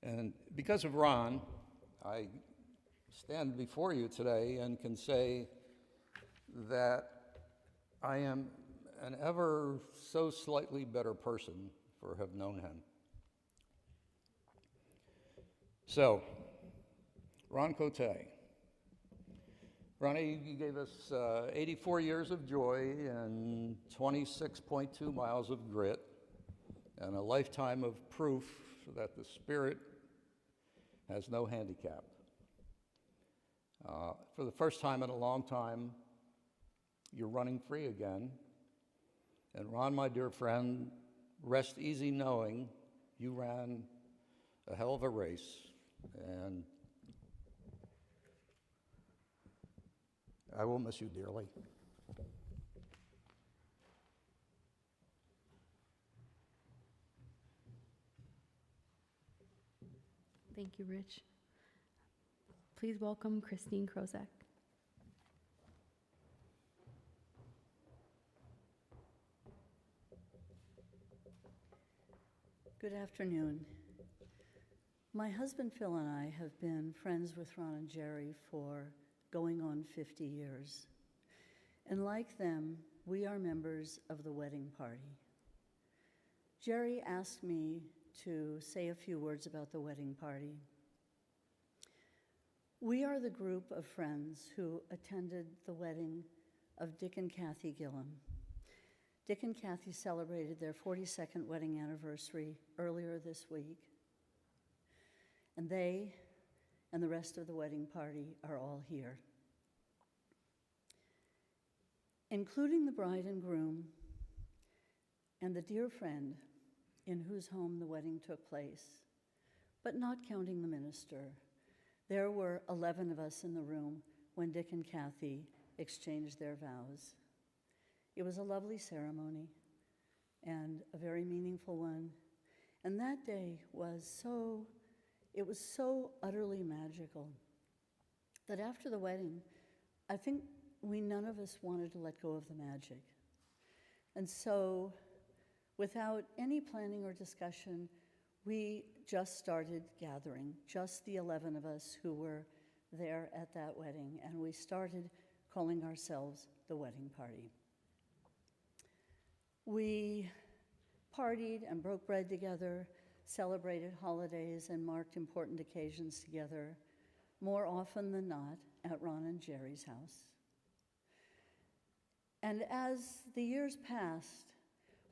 And because of Ron, I stand before you today and can say that I am an ever so slightly better person for have known him. So, Ron Coté, Ronnie, you gave us 84 years of joy and 26.2 miles of grit and a lifetime of proof that the spirit has no handicap. For the first time in a long time, you're running free again. And Ron, my dear friend, rest easy knowing you ran a hell of a race. And I will miss you dearly. Thank you, Rich. Please welcome Christine Krozak. Good afternoon. My husband Phil and I have been friends with Ron and Jerry for going on 50 years. And like them, we are members of the wedding party. Jerry asked me to say a few words about the wedding party. We are the group of friends who attended the wedding of Dick and Kathy Gillum. Dick and Kathy celebrated their 42nd wedding anniversary earlier this week. And they and the rest of the wedding party are all here. Including the bride and groom and the dear friend in whose home the wedding took place, but not counting the minister. There were 11 of us in the room when Dick and Kathy exchanged their vows. It was a lovely ceremony and a very meaningful one. And that day was so utterly magical that after the wedding, I think none of us wanted to let go of the magic. And so, without any planning or discussion, we just started gathering, just the 11 of us who were there at that wedding, and we started calling ourselves the wedding party. We partied and broke bread together, celebrated holidays, and marked important occasions together, more often than not at Ron and Jerry's house. And as the years passed,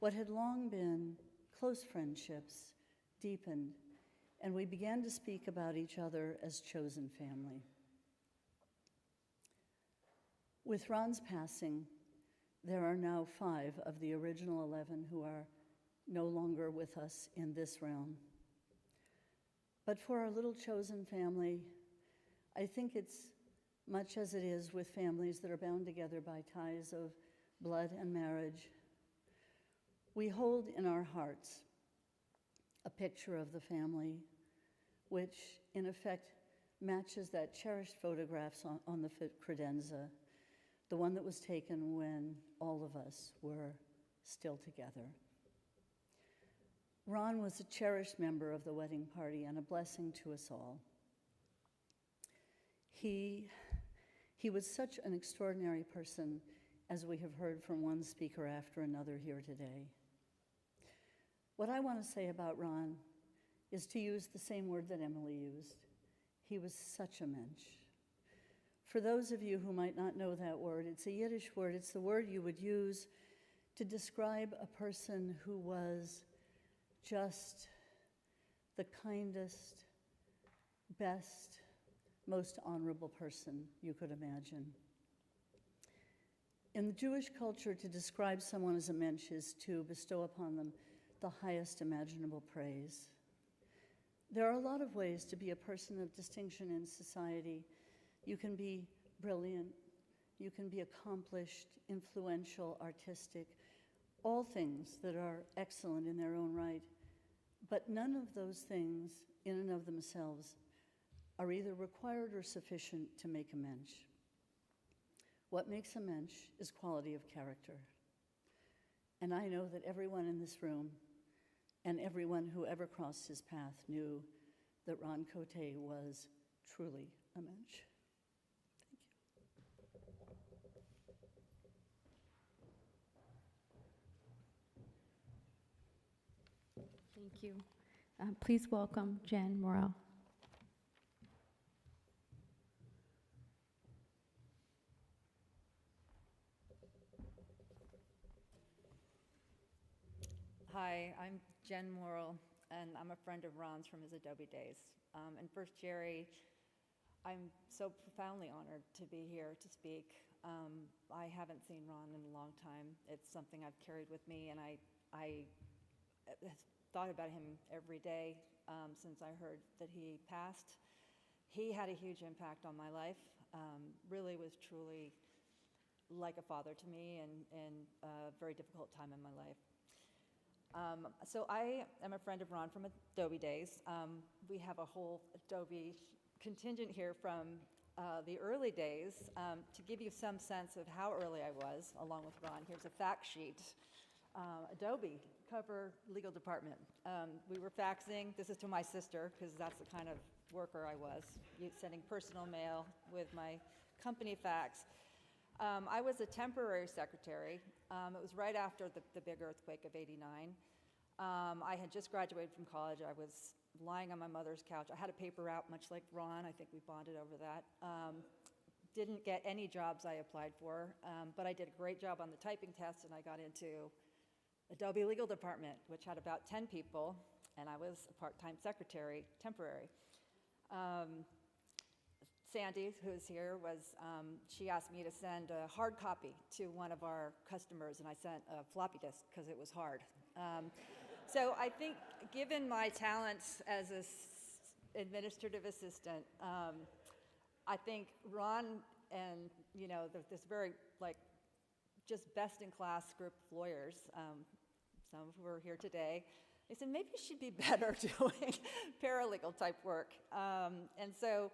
what had long been close friendships deepened, and we began to speak about each other as chosen family. With Ron's passing, there are now 5 of the original 11 who are no longer with us in this realm. But for our little chosen family, I think it's much as it is with families that are bound together by ties of blood and marriage. We hold in our hearts a picture of the family, which in effect matches that cherished photographs on the credenza, the one that was taken when all of us were still together. Ron was a cherished member of the wedding party and a blessing to us all. He was such an extraordinary person, as we have heard from one speaker after another here today. What I want to say about Ron is to use the same word that Emily used. He was such a mensch. For those of you who might not know that word, it's a Yiddish word. It's the word you would use to describe a person who was just the kindest, best, most honorable person you could imagine. In the Jewish culture, to describe someone as a mensch is to bestow upon them the highest imaginable praise. There are a lot of ways to be a person of distinction in society. You can be brilliant, you can be accomplished, influential, artistic, all things that are excellent in their own right. But none of those things, in and of themselves, are either required or sufficient to make a mensch. What makes a mensch is quality of character. And I know that everyone in this room and everyone who ever crossed his path knew that Ron Coté was truly a mensch. Thank you. Please welcome Jen Morrell. Hi, I'm Jen Morrill, and I'm a friend of Ron's from his Adobe days. And first, Jerry, I'm so profoundly honored to be here to speak. I haven't seen Ron in a long time. It's something I've carried with me, and I have thought about him every day since I heard that he passed. He had a huge impact on my life, really was truly like a father to me in a very difficult time in my life. So I am a friend of Ron from Adobe days. We have a whole Adobe contingent here from the early days. To give you some sense of how early I was, along with Ron, here's a fact sheet. Adobe, cover legal department. We were faxing. This is to my sister, because that's the kind of worker I was, sending personal mail with my company fax. I was a temporary secretary. It was right after the big earthquake of '89. I had just graduated from college. I was lying on my mother's couch. I had a paper route, much like Ron. I think we bonded over that. Didn't get any jobs I applied for, but I did a great job on the typing test, and I got into Adobe Legal Department, which had about 10 people, and I was a part-time secretary, temporary. Sandy, who's here, she asked me to send a hard copy to one of our customers, and I sent a floppy disk because it was hard. So I think, given my talents as an administrative assistant, I think Ron and, this very, just best-in-class group of lawyers, some who are here today, they said, maybe you should be better doing paralegal type work. And so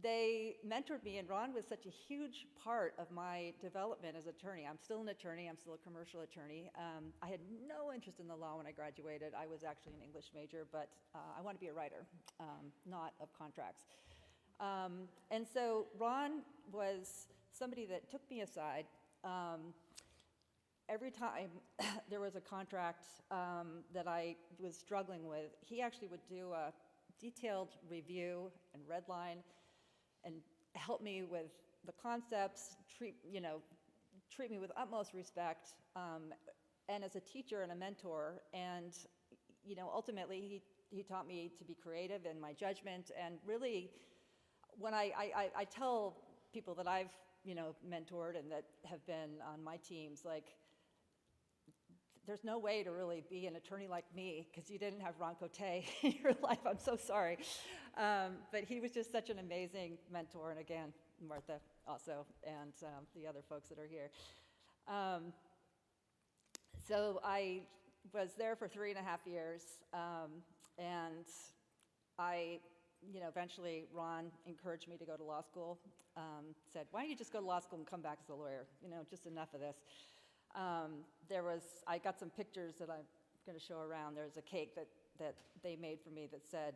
they mentored me, and Ron was such a huge part of my development as an attorney. I'm still an attorney. I'm still a commercial attorney. I had no interest in the law when I graduated. I was actually an English major, but I want to be a writer, not of contracts. And so Ron was somebody that took me aside. Every time there was a contract that I was struggling with, he actually would do a detailed review and redline and help me with the concepts, treat me with utmost respect, and as a teacher and a mentor. And ultimately, he taught me to be creative in my judgment. And really, when I tell people that I've mentored and that have been on my teams, there's no way to really be an attorney like me because you didn't have Ron Coté in your life. I'm so sorry. But he was just such an amazing mentor. And again, Martha also, and the other folks that are here. So I was there for 3.5 years. And I, eventually Ron encouraged me to go to law school. Said, why don't you just go to law school and come back as a lawyer? Just enough of this. I got some pictures that I'm going to show around. There's a cake that they made for me that said,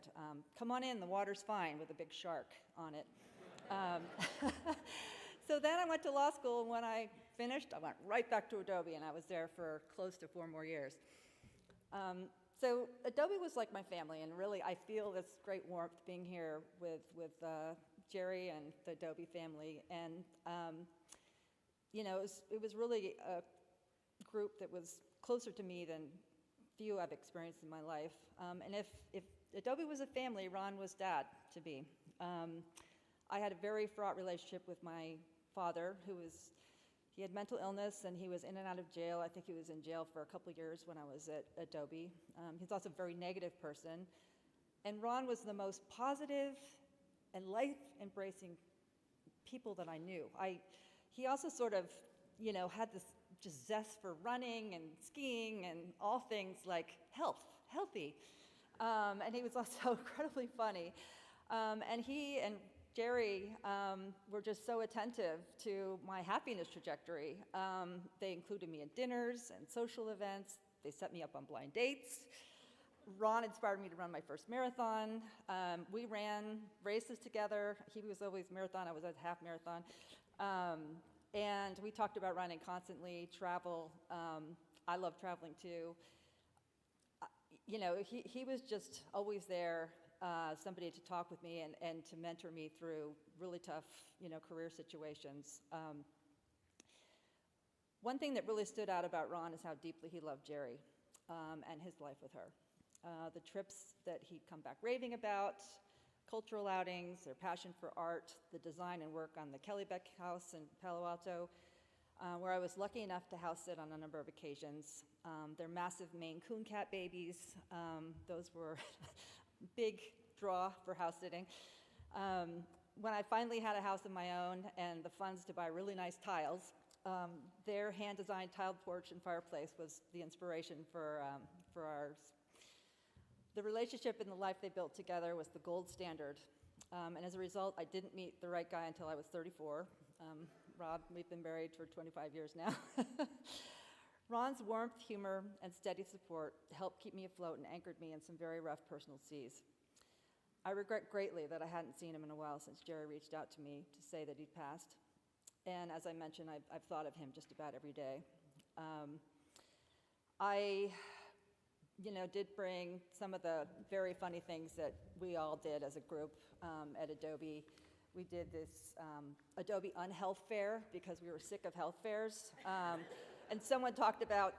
come on in, the water's fine, with a big shark on it. So then I went to law school, and when I finished, I went right back to Adobe, and I was there for close to 4 more years. So Adobe was like my family, and really I feel this great warmth being here with Jerry and the Adobe family. And it was really a group that was closer to me than few I've experienced in my life. And if Adobe was a family, Ron was dad to be. I had a very fraught relationship with my father, he had mental illness, and he was in and out of jail. I think he was in jail for a couple of years when I was at Adobe. He's also a very negative person. And Ron was the most positive and life-embracing people that I knew. He also sort of, had this just zest for running and skiing and all things like healthy. And he was also incredibly funny. And he and Jerry were just so attentive to my happiness trajectory. They included me in dinners and social events. They set me up on blind dates. Ron inspired me to run my first marathon. We ran races together. He was always marathon. I was at half marathon. And we talked about running constantly, travel. I love traveling too. He was just always there, somebody to talk with me and to mentor me through really tough, career situations. One thing that really stood out about Ron is how deeply he loved Jerry. and his life with her. The trips that he'd come back raving about, cultural outings, their passion for art, the design and work on the Kellybeck House in Palo Alto, where I was lucky enough to house sit on a number of occasions. Their massive Maine Coon cat babies, those were big draw for house sitting. When I finally had a house of my own and the funds to buy really nice tiles, their hand-designed tiled porch and fireplace was the inspiration for ours. The relationship and the life they built together was the gold standard. And as a result, I didn't meet the right guy until I was 34. Rob, we've been married for 25 years now. Ron's warmth, humor, and steady support helped keep me afloat and anchored me in some very rough personal seas. I regret greatly that I hadn't seen him in a while since Jerry reached out to me to say that he'd passed. And as I mentioned, I've thought of him just about every day. I did bring some of the very funny things that we all did as a group at Adobe. We did this Adobe Unhealth Fair because we were sick of health fairs. And someone talked about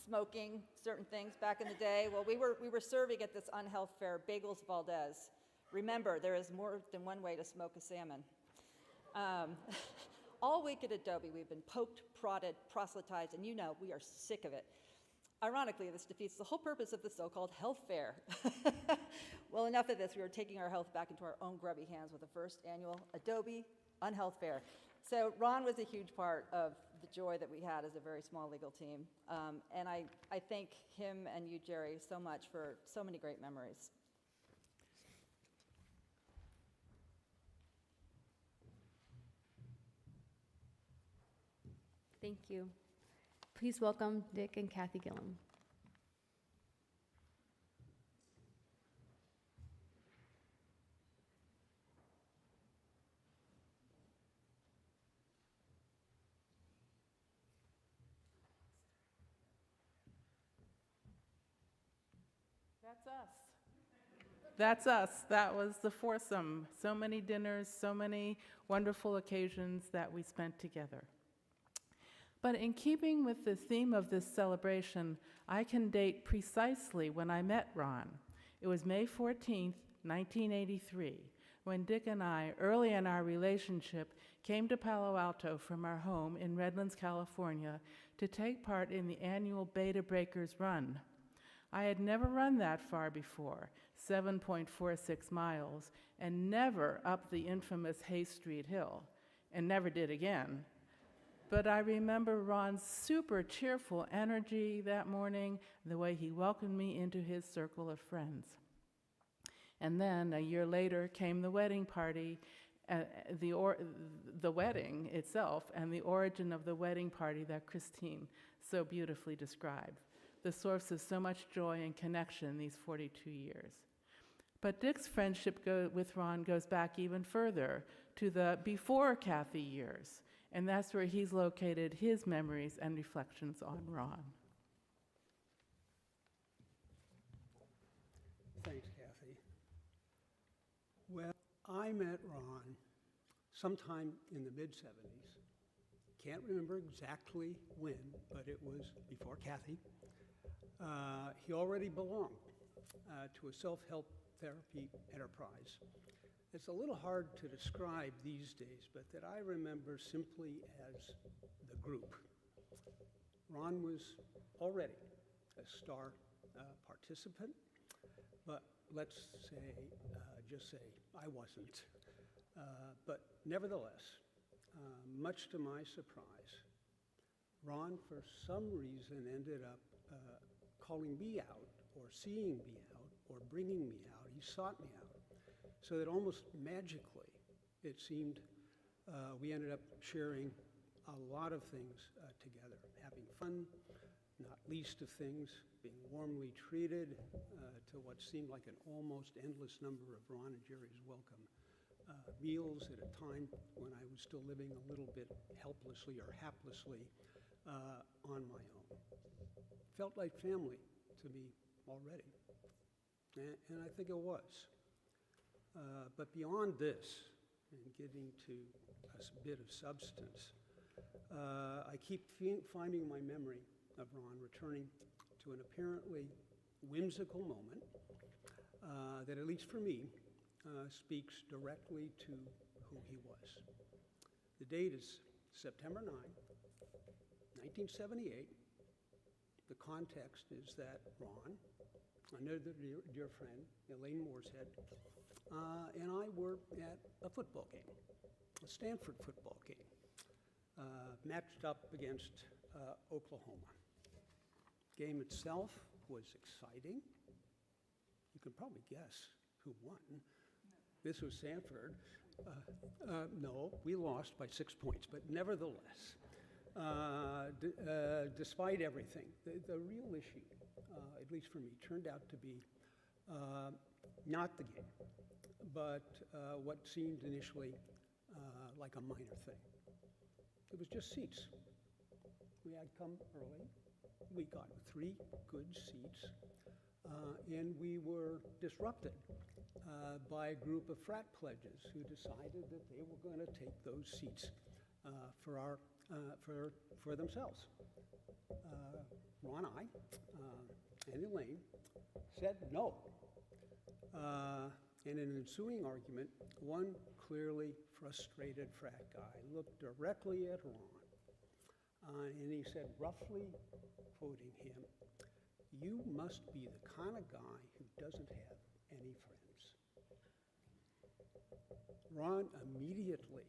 smoking certain things back in the day. Well, we were serving at this Unhealth Fair Bagels Valdez. Remember, there is more than one way to smoke a salmon. All week at Adobe, we've been poked, prodded, proselytized, and we are sick of it. Ironically, this defeats the whole purpose of the so-called health fair. Well, enough of this. We were taking our health back into our own grubby hands with the first annual Adobe Unhealth Fair. So Ron was a huge part of the joy that we had as a very small legal team. And I thank him and you, Jerry, so much for so many great memories. Thank you. Please welcome Dick and Kathy Gillum. That's us. That's us. That was the foursome. So many dinners, so many wonderful occasions that we spent together. But in keeping with the theme of this celebration, I can date precisely when I met Ron. It was May 14th, 1983, when Dick and I, early in our relationship, came to Palo Alto from our home in Redlands, California, to take part in the annual Beta Breakers Run. I had never run that far before, 7.46 miles, and never up the infamous Hayes Street Hill, and never did again. But I remember Ron's super cheerful energy that morning, the way he welcomed me into his circle of friends. And then a year later came the wedding party, the wedding itself, and the origin of the wedding party that Christine so beautifully described, the source of so much joy and connection these 42 years. But Dick's friendship with Ron goes back even further, to the before Kathy years. And that's where he's located his memories and reflections on Ron. Thanks, Kathy. Well, I met Ron sometime in the mid-'70s. Can't remember exactly when, but it was before Kathy. He already belonged to a self-help therapy enterprise. It's a little hard to describe these days, but that I remember simply as the group. Ron was already a star participant, but let's say, just say I wasn't. But nevertheless, much to my surprise, Ron, for some reason, ended up calling me out, or seeing me out, or bringing me out. He sought me out. So that almost magically, it seemed, we ended up sharing a lot of things together, having fun, not least of things, being warmly treated to what seemed like an almost endless number of Ron and Jerry's welcome meals at a time when I was still living a little bit helplessly or haplessly on my own. Felt like family to me already, and I think it was. But beyond this, and getting to a bit of substance, I keep finding my memory of Ron returning to to an apparently whimsical moment that, at least for me, speaks directly to who he was. The date is September 9, 1978. The context is that Ron, another dear friend, Elaine Mooreshead, and I were at a football game, a Stanford football game, matched up against Oklahoma. Game itself was exciting. You can probably guess who won. This was Stanford. No, we lost by 6 points, but nevertheless, despite everything, the real issue, at least for me, turned out to be not the game, but what seemed initially like a minor thing. It was just seats. We had come early. We got 3 good seats, and we were disrupted by a group of frat pledges who decided that they were going to take those seats for themselves. Ron and I and Elaine said no. In an ensuing argument, one clearly frustrated frat guy looked directly at Ron, and he said, roughly quoting him, "You must be the kind of guy who doesn't have any friends." Ron immediately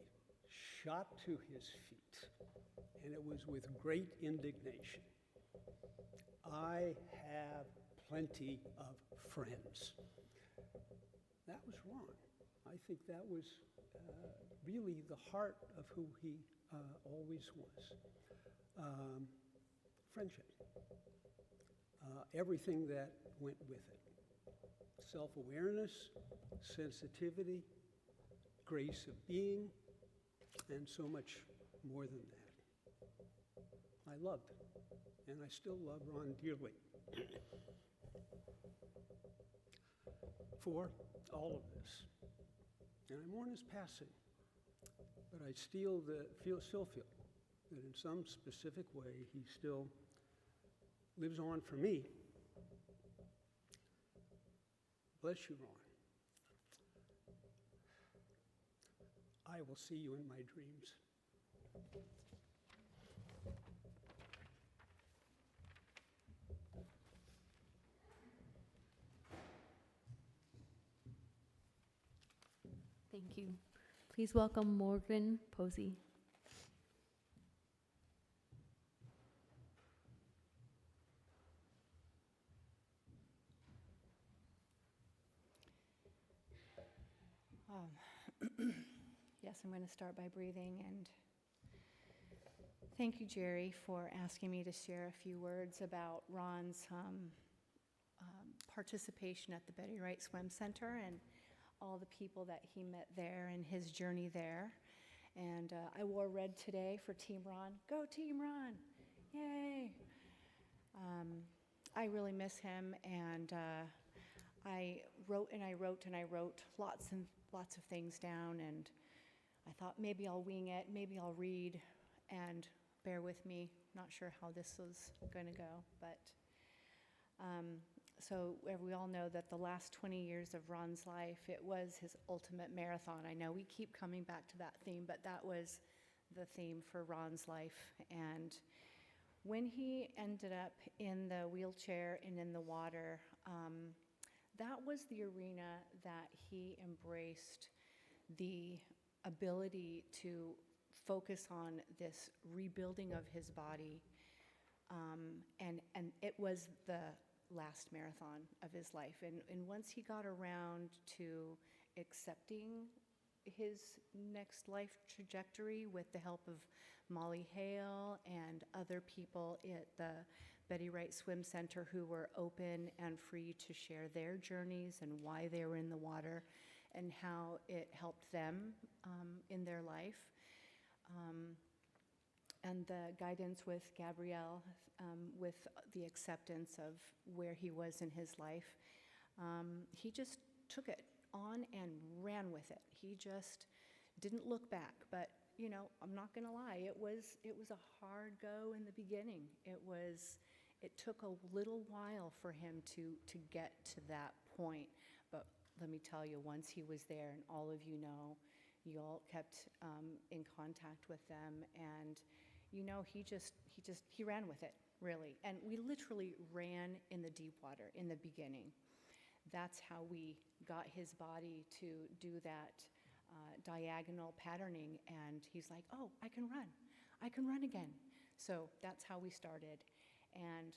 shot to his feet, and it was with great indignation. "I have plenty of friends." That was Ron. I think that was really the heart of who he always was. Friendship. Everything that went with it. Self-awareness, sensitivity, grace of being, and so much more than that. I loved, and I still love Ron dearly. For all of this. And I mourn his passing, but I still feel that in some specific way he still lives on for me. Bless you, Ron. I will see you in my dreams. Thank you. Please welcome Morgan Posey. Yes, I'm going to start by breathing, and thank you, Jerry, for asking me to share a few words about Ron's participation at the Betty Wright Swim Center and all the people that he met there and his journey there. And I wore red today for Team Ron. Go Team Ron! Yay! I really miss him, and I wrote and I wrote and I wrote lots and lots of things down, and I thought maybe I'll wing it, maybe I'll read, and bear with me. Not sure how this was going to go, but so we all know that the last 20 years of Ron's life, it was his ultimate marathon. I know we keep coming back to that theme, but that was the theme for Ron's life. And when he ended up in the wheelchair and in the water, that was the arena that he embraced the ability to focus on this rebuilding of his body. And it was the last marathon of his life. And once he got around to accepting his next life trajectory with the help of Molly Hale and other people at the Betty Wright Swim Center who were open and free to share their journeys and why they were in the water and how it helped them in their life. And the guidance with Gabrielle, with the acceptance of where he was in his life, he just took it on and ran with it. He just didn't look back. But you know, I'm not going to lie. It was a hard go in the beginning. It was It took a little while for him to get to that point, but let me tell you, once he was there, and all of you know, you all kept in contact with them, and you know, he ran with it, really. And we literally ran in the deep water in the beginning. That's how we got his body to do that diagonal patterning, and he's like, oh, I can run again. So that's how we started. And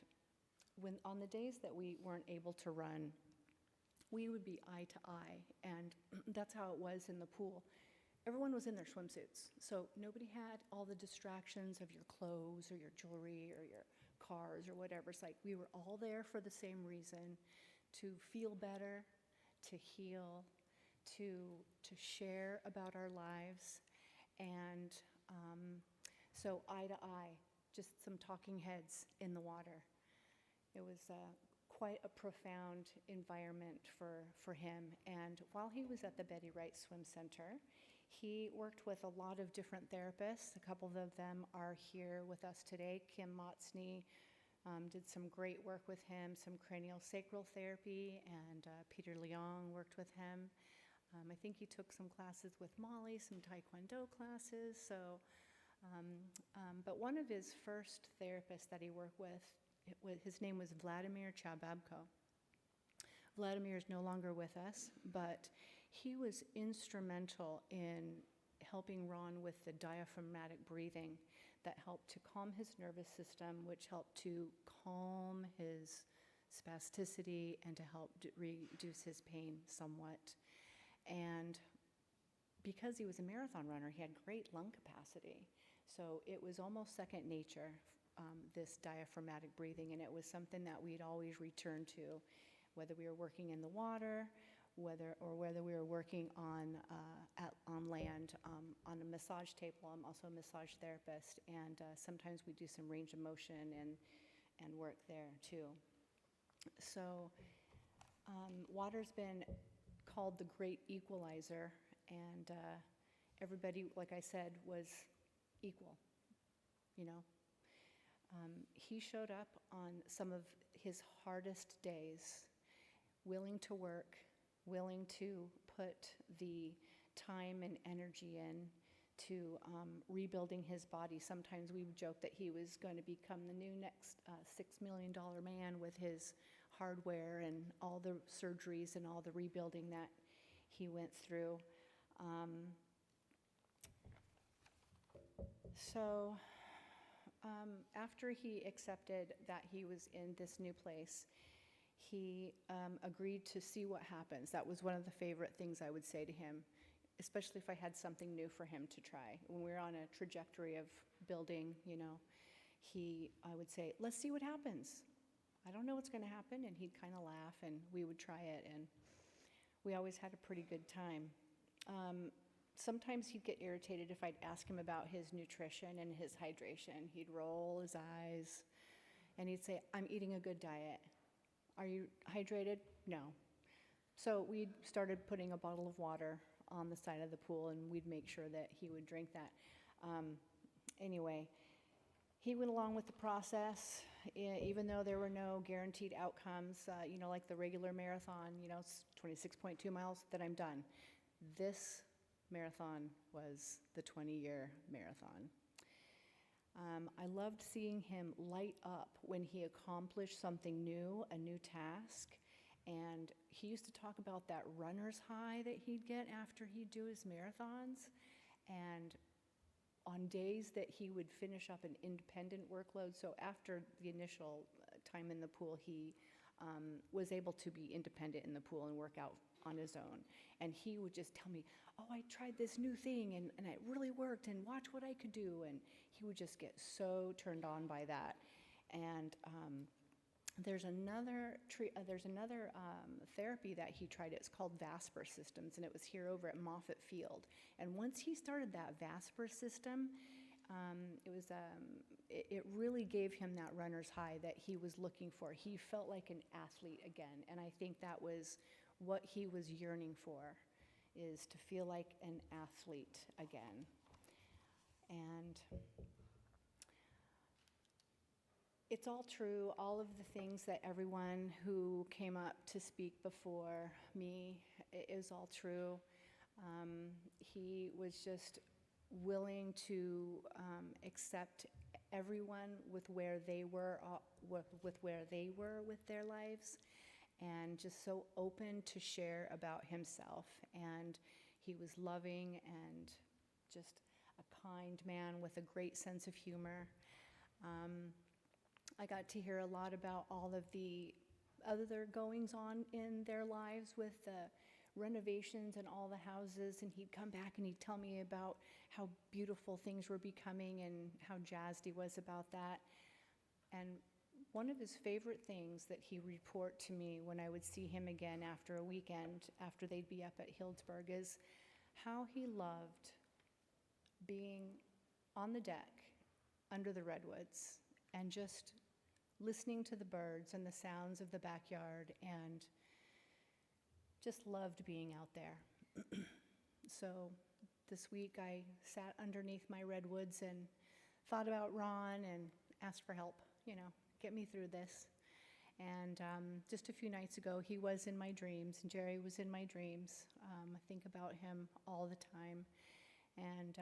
when on the days that we weren't able to run, we would be eye to eye, and that's how it was in the pool. Everyone was in their swimsuits, so nobody had all the distractions of your clothes or your jewelry or your cars or whatever. It's like we were all there for the same reason, to feel better, to heal, to share about our lives, and so eye to eye, just some talking heads in the water. It was quite a profound environment for him. And while he was at the Betty Wright Swim Center, he worked with a lot of different therapists. A couple of them are here with us today. Kim Motsney did some great work with him, some craniosacral therapy, and Peter Leong worked with him. I think he took some classes with Molly, some Taekwondo classes. So, but one of his first therapists that he worked with, his name was Vladimir Chababko. Vladimir is no longer with us, but he was instrumental in helping Ron with the diaphragmatic breathing that helped to calm his nervous system, which helped to calm his spasticity and to help reduce his pain somewhat. And because he was a marathon runner, he had great lung capacity. So it was almost second nature, this diaphragmatic breathing, and it was something that we'd always return to, whether we were working in the water, whether we were working on land, on a massage table. I'm also a massage therapist, and sometimes we do some range of motion and work there too. So water's been called the great equalizer, and everybody, like I said, was equal, you know. He showed up on some of his hardest days, willing to work, willing to put the time and energy in to rebuilding his body. Sometimes we would joke that he was going to become the new next $6 million man with his hardware and all the surgeries and all the rebuilding that he went through. So after he accepted that he was in this new place, he agreed to see what happens. That was one of the favorite things I would say to him, especially if I had something new for him to try. When we were on a trajectory of building, you know, I would say, let's see what happens. I don't know what's going to happen, and he'd kind of laugh, and we would try it, and we always had a pretty good time. Sometimes he'd get irritated if I'd ask him about his nutrition and his hydration. He'd roll his eyes, and he'd say, I'm eating a good diet. Are you hydrated? No. So we started putting a bottle of water on the side of the pool, and we'd make sure that he would drink that. Anyway, he went along with the process, even though there were no guaranteed outcomes, you know, like the regular marathon, you know, it's 26.2 miles, then I'm done. This marathon was the 20-year marathon. I loved seeing him light up when he accomplished something new, a new task, and he used to talk about that runner's high that he'd get after he'd do his marathons, and on days that he would finish up an independent workload, so after the initial time in the pool, he was able to be independent in the pool and work out on his own. And he would just tell me, oh, I tried this new thing and it really worked, and watch what I could do. And he would just get so turned on by that. And there's another therapy that he tried. It's called Vasper Systems, and it was here over at Moffett Field. And once he started that Vasper system, it really gave him that runner's high that he was looking for. He felt like an athlete again, and I think that was what he was yearning for, is to feel like an athlete again. And It's all true. All of the things that everyone who came up to speak before me is all true. He was just willing to accept everyone with where they were, with their lives, and just so open to share about himself. And he was loving and just a kind man with a great sense of humor. I got to hear a lot about all of the other goings on in their lives with the renovations and all the houses, and he'd come back and he'd tell me about how beautiful things were becoming and how jazzed he was about that. And one of his favorite things that he would report to me when I would see him again after a weekend, after they'd be up at Healdsburg, is how he loved being on the deck under the redwoods and just listening to the birds and the sounds of the backyard, and just loved being out there. So this week I sat underneath my redwoods and thought about Ron and asked for help, get me through this. And just a few nights ago, he was in my dreams, and Jerry was in my dreams. I think about him all the time. And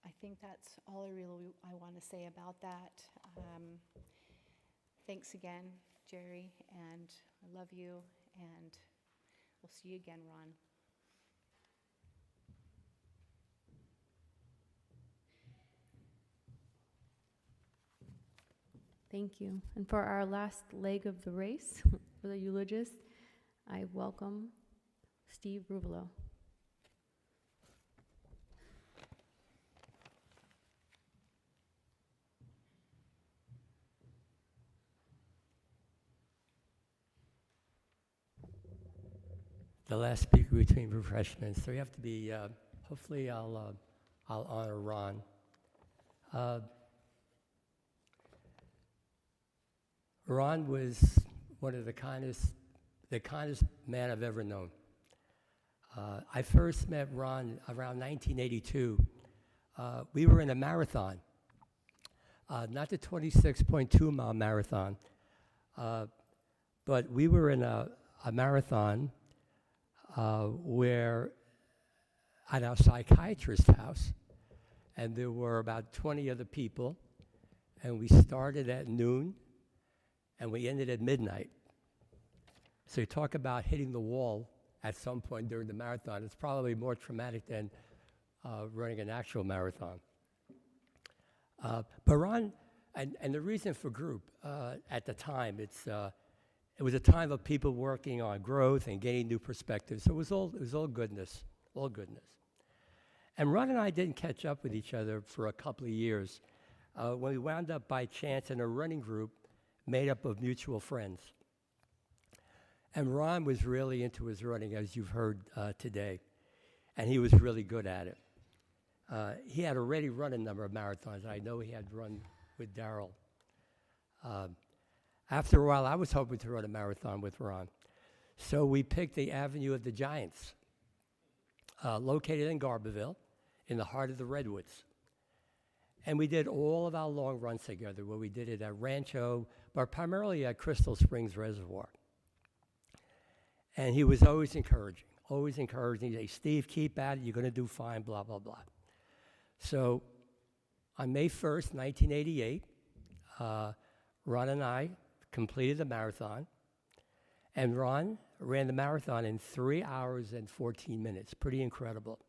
I think that's all I want to say about that. Thanks again, Jerry, and I love you, and we'll see you again, Ron. Thank you. And for our last leg of the race, for the eulogist, I welcome Steve Ruvalo. The last speaker between refreshments. So you have to be, hopefully I'll honor Ron. Ron was one of the kindest man I've ever known. I first met Ron around 1982. We were in a marathon, not the 26.2 mile marathon, but we were in a marathon where at our psychiatrist's house, and there were about 20 other people, and we started at noon, and we ended at midnight. So you talk about hitting the wall at some point during the marathon. It's probably more traumatic than running an actual marathon. But Ron, and the reason for group at the time, it was a time of people working on growth and gaining new perspectives. So it was all goodness, all goodness. And Ron and I didn't catch up with each other for a couple of years when we wound up by chance in a running group made up of mutual friends. And Ron was really into his running, as you've heard today, and he was really good at it. He had already run a number of marathons. I know he had run with Darryl. After a while, I was hoping to run a marathon with Ron. So we picked the Avenue of the Giants, located in Garberville, in the heart of the Redwoods. And we did all of our long runs together, where we did it at Rancho, but primarily at Crystal Springs Reservoir. And he was always encouraging. He'd say, Steve, keep at it, you're going to do fine, blah, blah, blah. So on May 1st, 1988, Ron and I completed the marathon, and Ron ran the marathon in 3 hours and 14 minutes. Pretty incredible.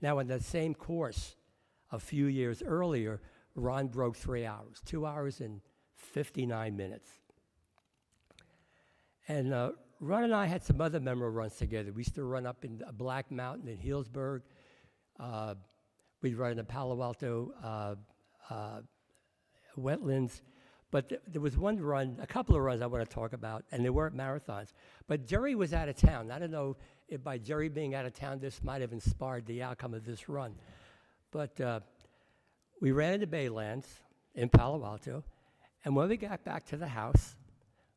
Now, on that same course, a few years earlier, Ron broke 3 hours, 2 hours and 59 minutes. And Ron and I had some other memorable runs together. We used to run up in Black Mountain in Healdsburg. We'd run in the Palo Alto wetlands. But there was one run, a couple of runs I want to talk about, and they weren't marathons. But Jerry was out of town. I don't know if by Jerry being out of town, this might have inspired the outcome of this run. But we ran into Baylands in Palo Alto, and when we got back to the house,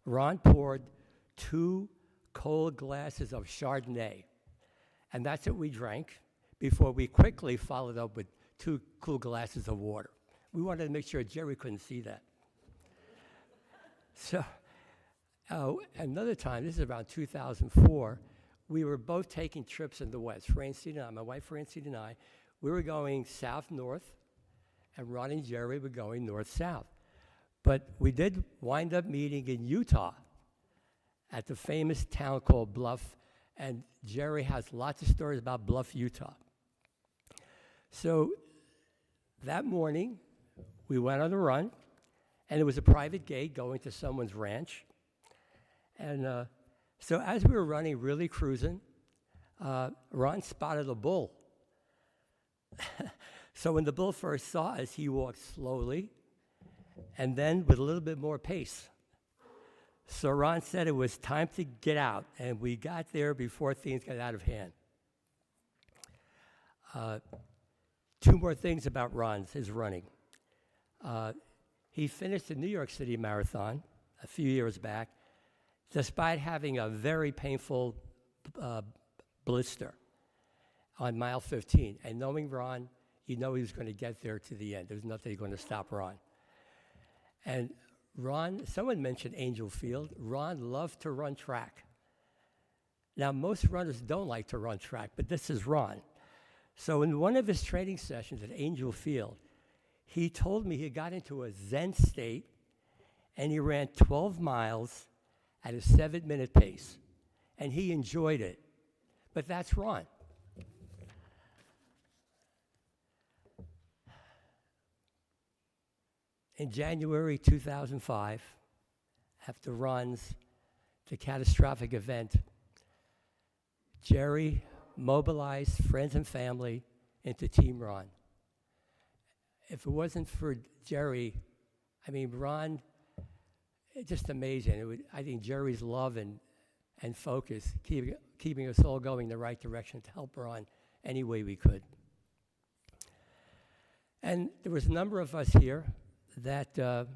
Ron poured 2 cold glasses of Chardonnay, and that's what we drank before we quickly followed up with 2 cool glasses of water. We wanted to make sure Jerry couldn't see that. So, another time, this is around 2004, we were both taking trips in the West. Francine and I, my wife Francine and I, we were going south-north, and Ron and Jerry were going north-south. But we did wind up meeting in Utah at the famous town called Bluff, and Jerry has lots of stories about Bluff, Utah. So that morning, we went on a run, and it was a private gate going to someone's ranch. And so as we were running, really cruising, Ron spotted a bull. So when the bull first saw us, he walked slowly, and then with a little bit more pace. So Ron said it was time to get out, and we got there before things got out of hand. Two more things about his running. He finished the New York City Marathon a few years back, despite having a very painful blister on mile 15. And knowing Ron, you know he was going to get there to the end. There's nothing going to stop Ron. And Ron, someone mentioned Angel Field. Ron loved to run track. Now, most runners don't like to run track, but this is Ron. So in one of his training sessions at Angel Field, he told me he got into a Zen state, and he ran 12 miles at a 7-minute pace, and he enjoyed it. But that's Ron. In January 2005, after Ron's the catastrophic event, Jerry mobilized friends and family into Team Ron. If it wasn't for Jerry, I mean, Ron, it's just amazing. I think Jerry's love and focus, keeping us all going the right direction to help Ron any way we could. And there was a number of us here that,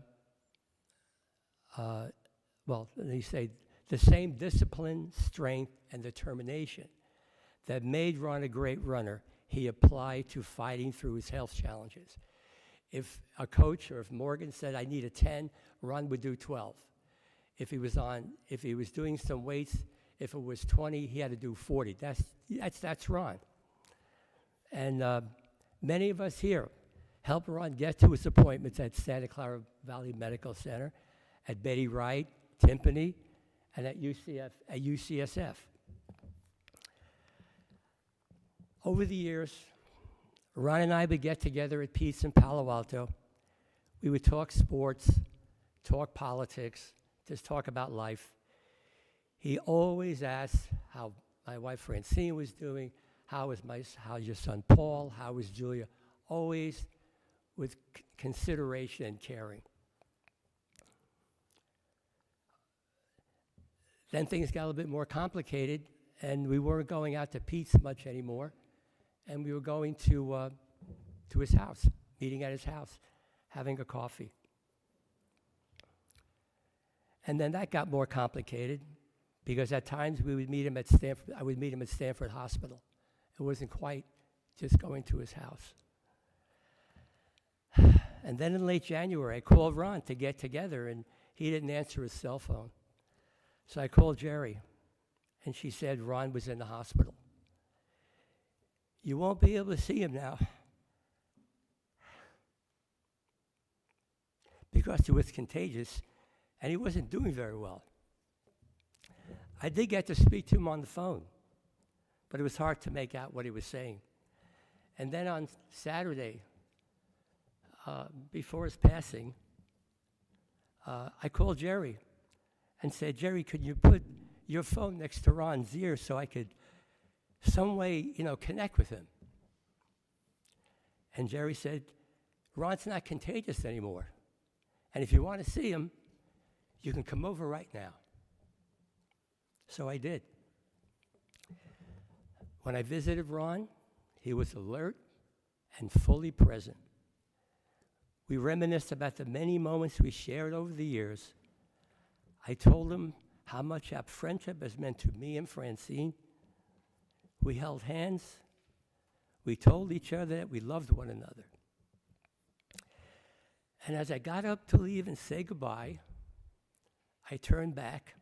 well, they say the same discipline, strength, and determination that made Ron a great runner, he applied to fighting through his health challenges. If a coach or if Morgan said, I need a 10, Ron would do 12. If he was doing some weights, if it was 20, he had to do 40. That's Ron. And many of us here helped Ron get to his appointments at Santa Clara Valley Medical Center, at Betty Wright, Timpani, and at UCSF. Over the years, Ron and I would get together at Pete's in Palo Alto. We would talk sports, talk politics, just talk about life. He always asked how my wife Francine was doing, how's your son Paul, how was Julia, always with consideration and caring. Then things got a little bit more complicated, and we weren't going out to Pete's much anymore, and we were going to his house, meeting at his house, having a coffee. And then that got more complicated because at times we would meet him at Stanford. I would meet him at Stanford Hospital. It wasn't quite just going to his house. And then in late January, I called Ron to get together, and he didn't answer his cell phone. So I called Jerry, and she said Ron was in the hospital. You won't be able to see him now because it was contagious, and he wasn't doing very well. I did get to speak to him on the phone, but it was hard to make out what he was saying. And then on Saturday, before his passing, I called Jerry and said, Jerry, could you put your phone next to Ron's ear so I could some way, connect with him? And Jerry said, Ron's not contagious anymore. And if you want to see him, you can come over right now. So I did. When I visited Ron, he was alert and fully present. We reminisced about the many moments we shared over the years. I told him how much our friendship has meant to me and Francine. We held hands. We told each other that we loved one another. And as I got up to leave and say goodbye, I turned back,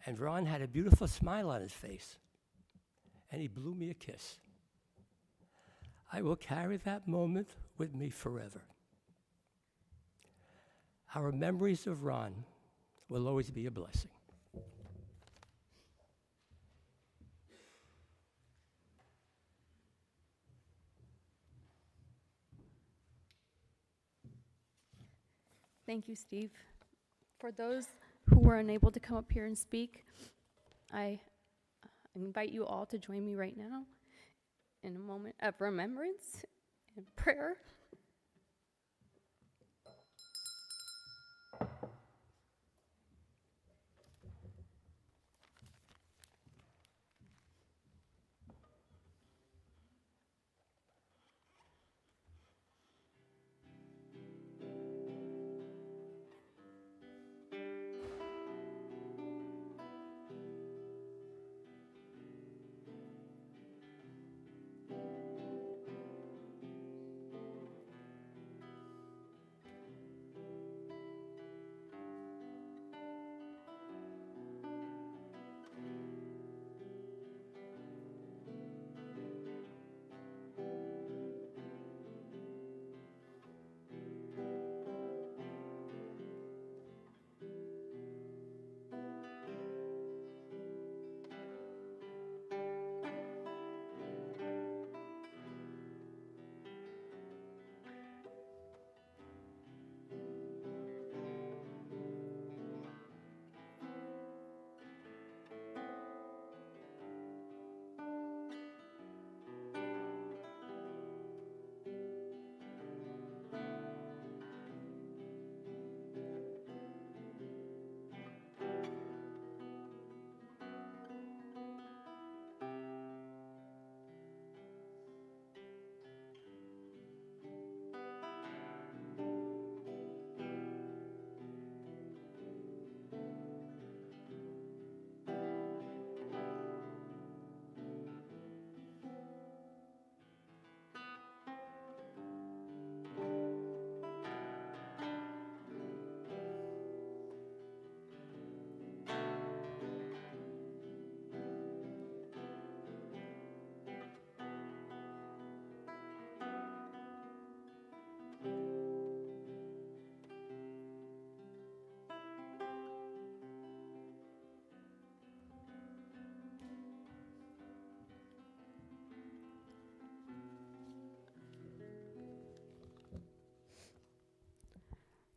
and Ron had a beautiful smile on his face, and he blew me a kiss. I will carry that moment with me forever. Our memories of Ron will always be a blessing. Thank you, Steve. For those who were unable to come up here and speak, I invite you all to join me right now in a moment of remembrance and prayer.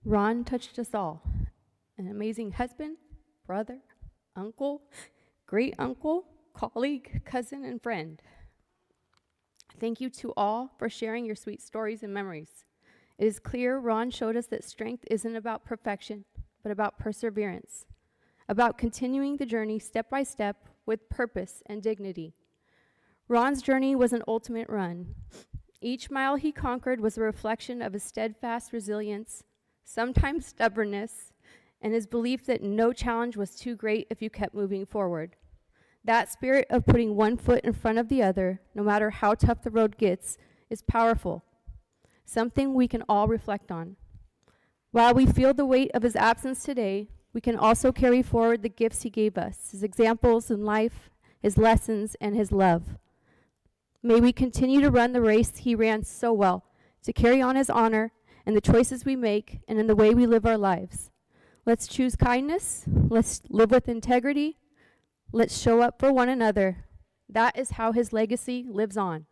Ron touched us all. An amazing husband, brother, uncle, great uncle, colleague, cousin, and friend. Thank you to all for sharing your sweet stories and memories. It is clear Ron showed us that strength isn't about perfection, but about perseverance, about continuing the journey step by step with purpose and dignity. Ron's journey was an ultimate run. Each mile he conquered was a reflection of his steadfast resilience, sometimes stubbornness, and his belief that no challenge was too great if you kept moving forward. That spirit of putting one foot in front of the other, no matter how tough the road gets, is powerful, something we can all reflect on. While we feel the weight of his absence today, we can also carry forward the gifts he gave us, his examples in life, his lessons, and his love. May we continue to run the race he ran so well, to carry on his honor in the choices we make and in the way we live our lives. Let's choose kindness. Let's live with integrity. Let's show up for one another. That is how his legacy lives on.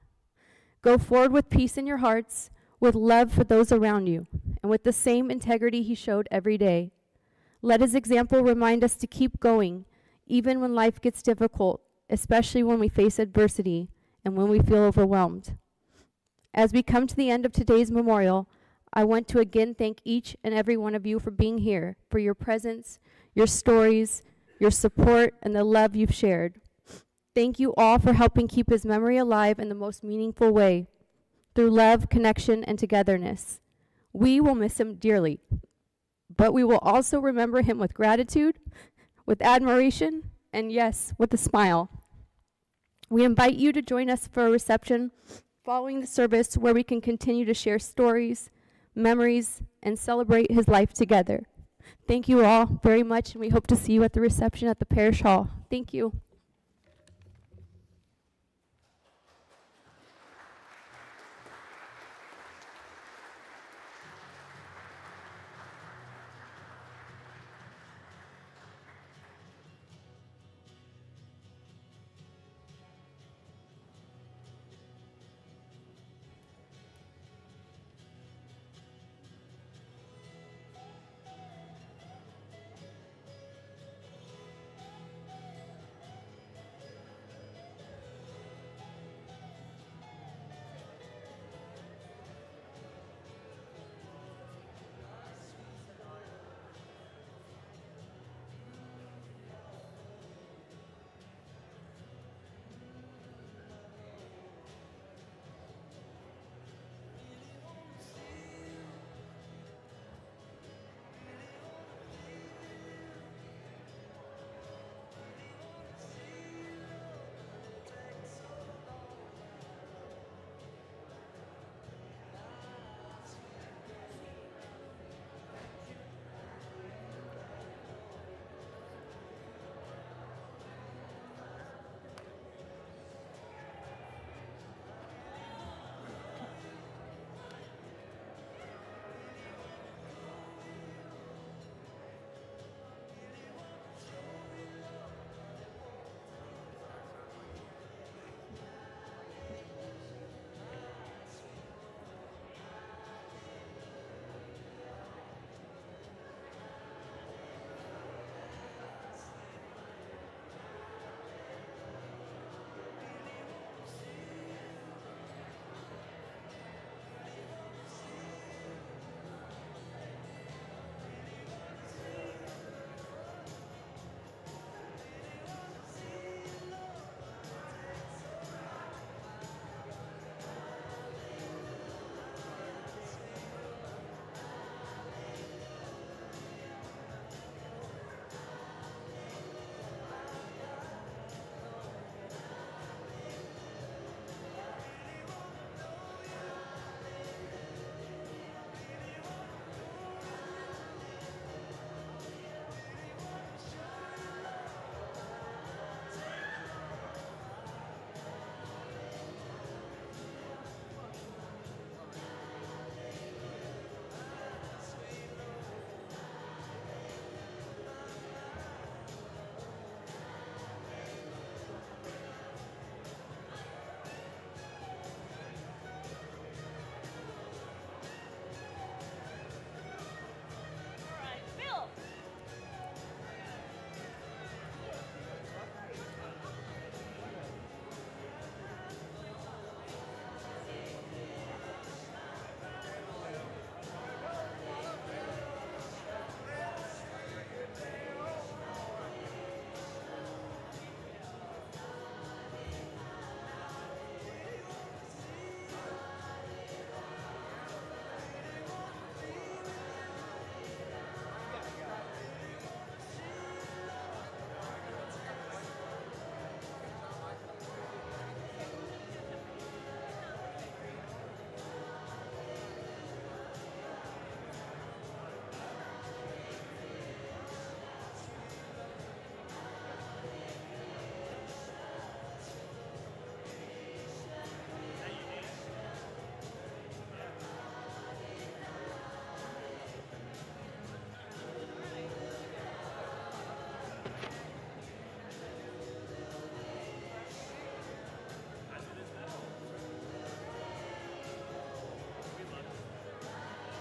Go forward with peace in your hearts, with love for those around you, and with the same integrity he showed every day. Let his example remind us to keep going, even when life gets difficult, especially when we face adversity and when we feel overwhelmed. As we come to the end of today's memorial, I want to again thank each and every one of you for being here, for your presence, your stories, your support, and the love you've shared. Thank you all for helping keep his memory alive in the most meaningful way, through love, connection, and togetherness. We will miss him dearly, but we will also remember him with gratitude, with admiration, and yes, with a smile. We invite you to join us for a reception following the service where we can continue to share stories, memories, and celebrate his life together. Thank you all very much, and we hope to see you at the reception at the Parish Hall. Thank you.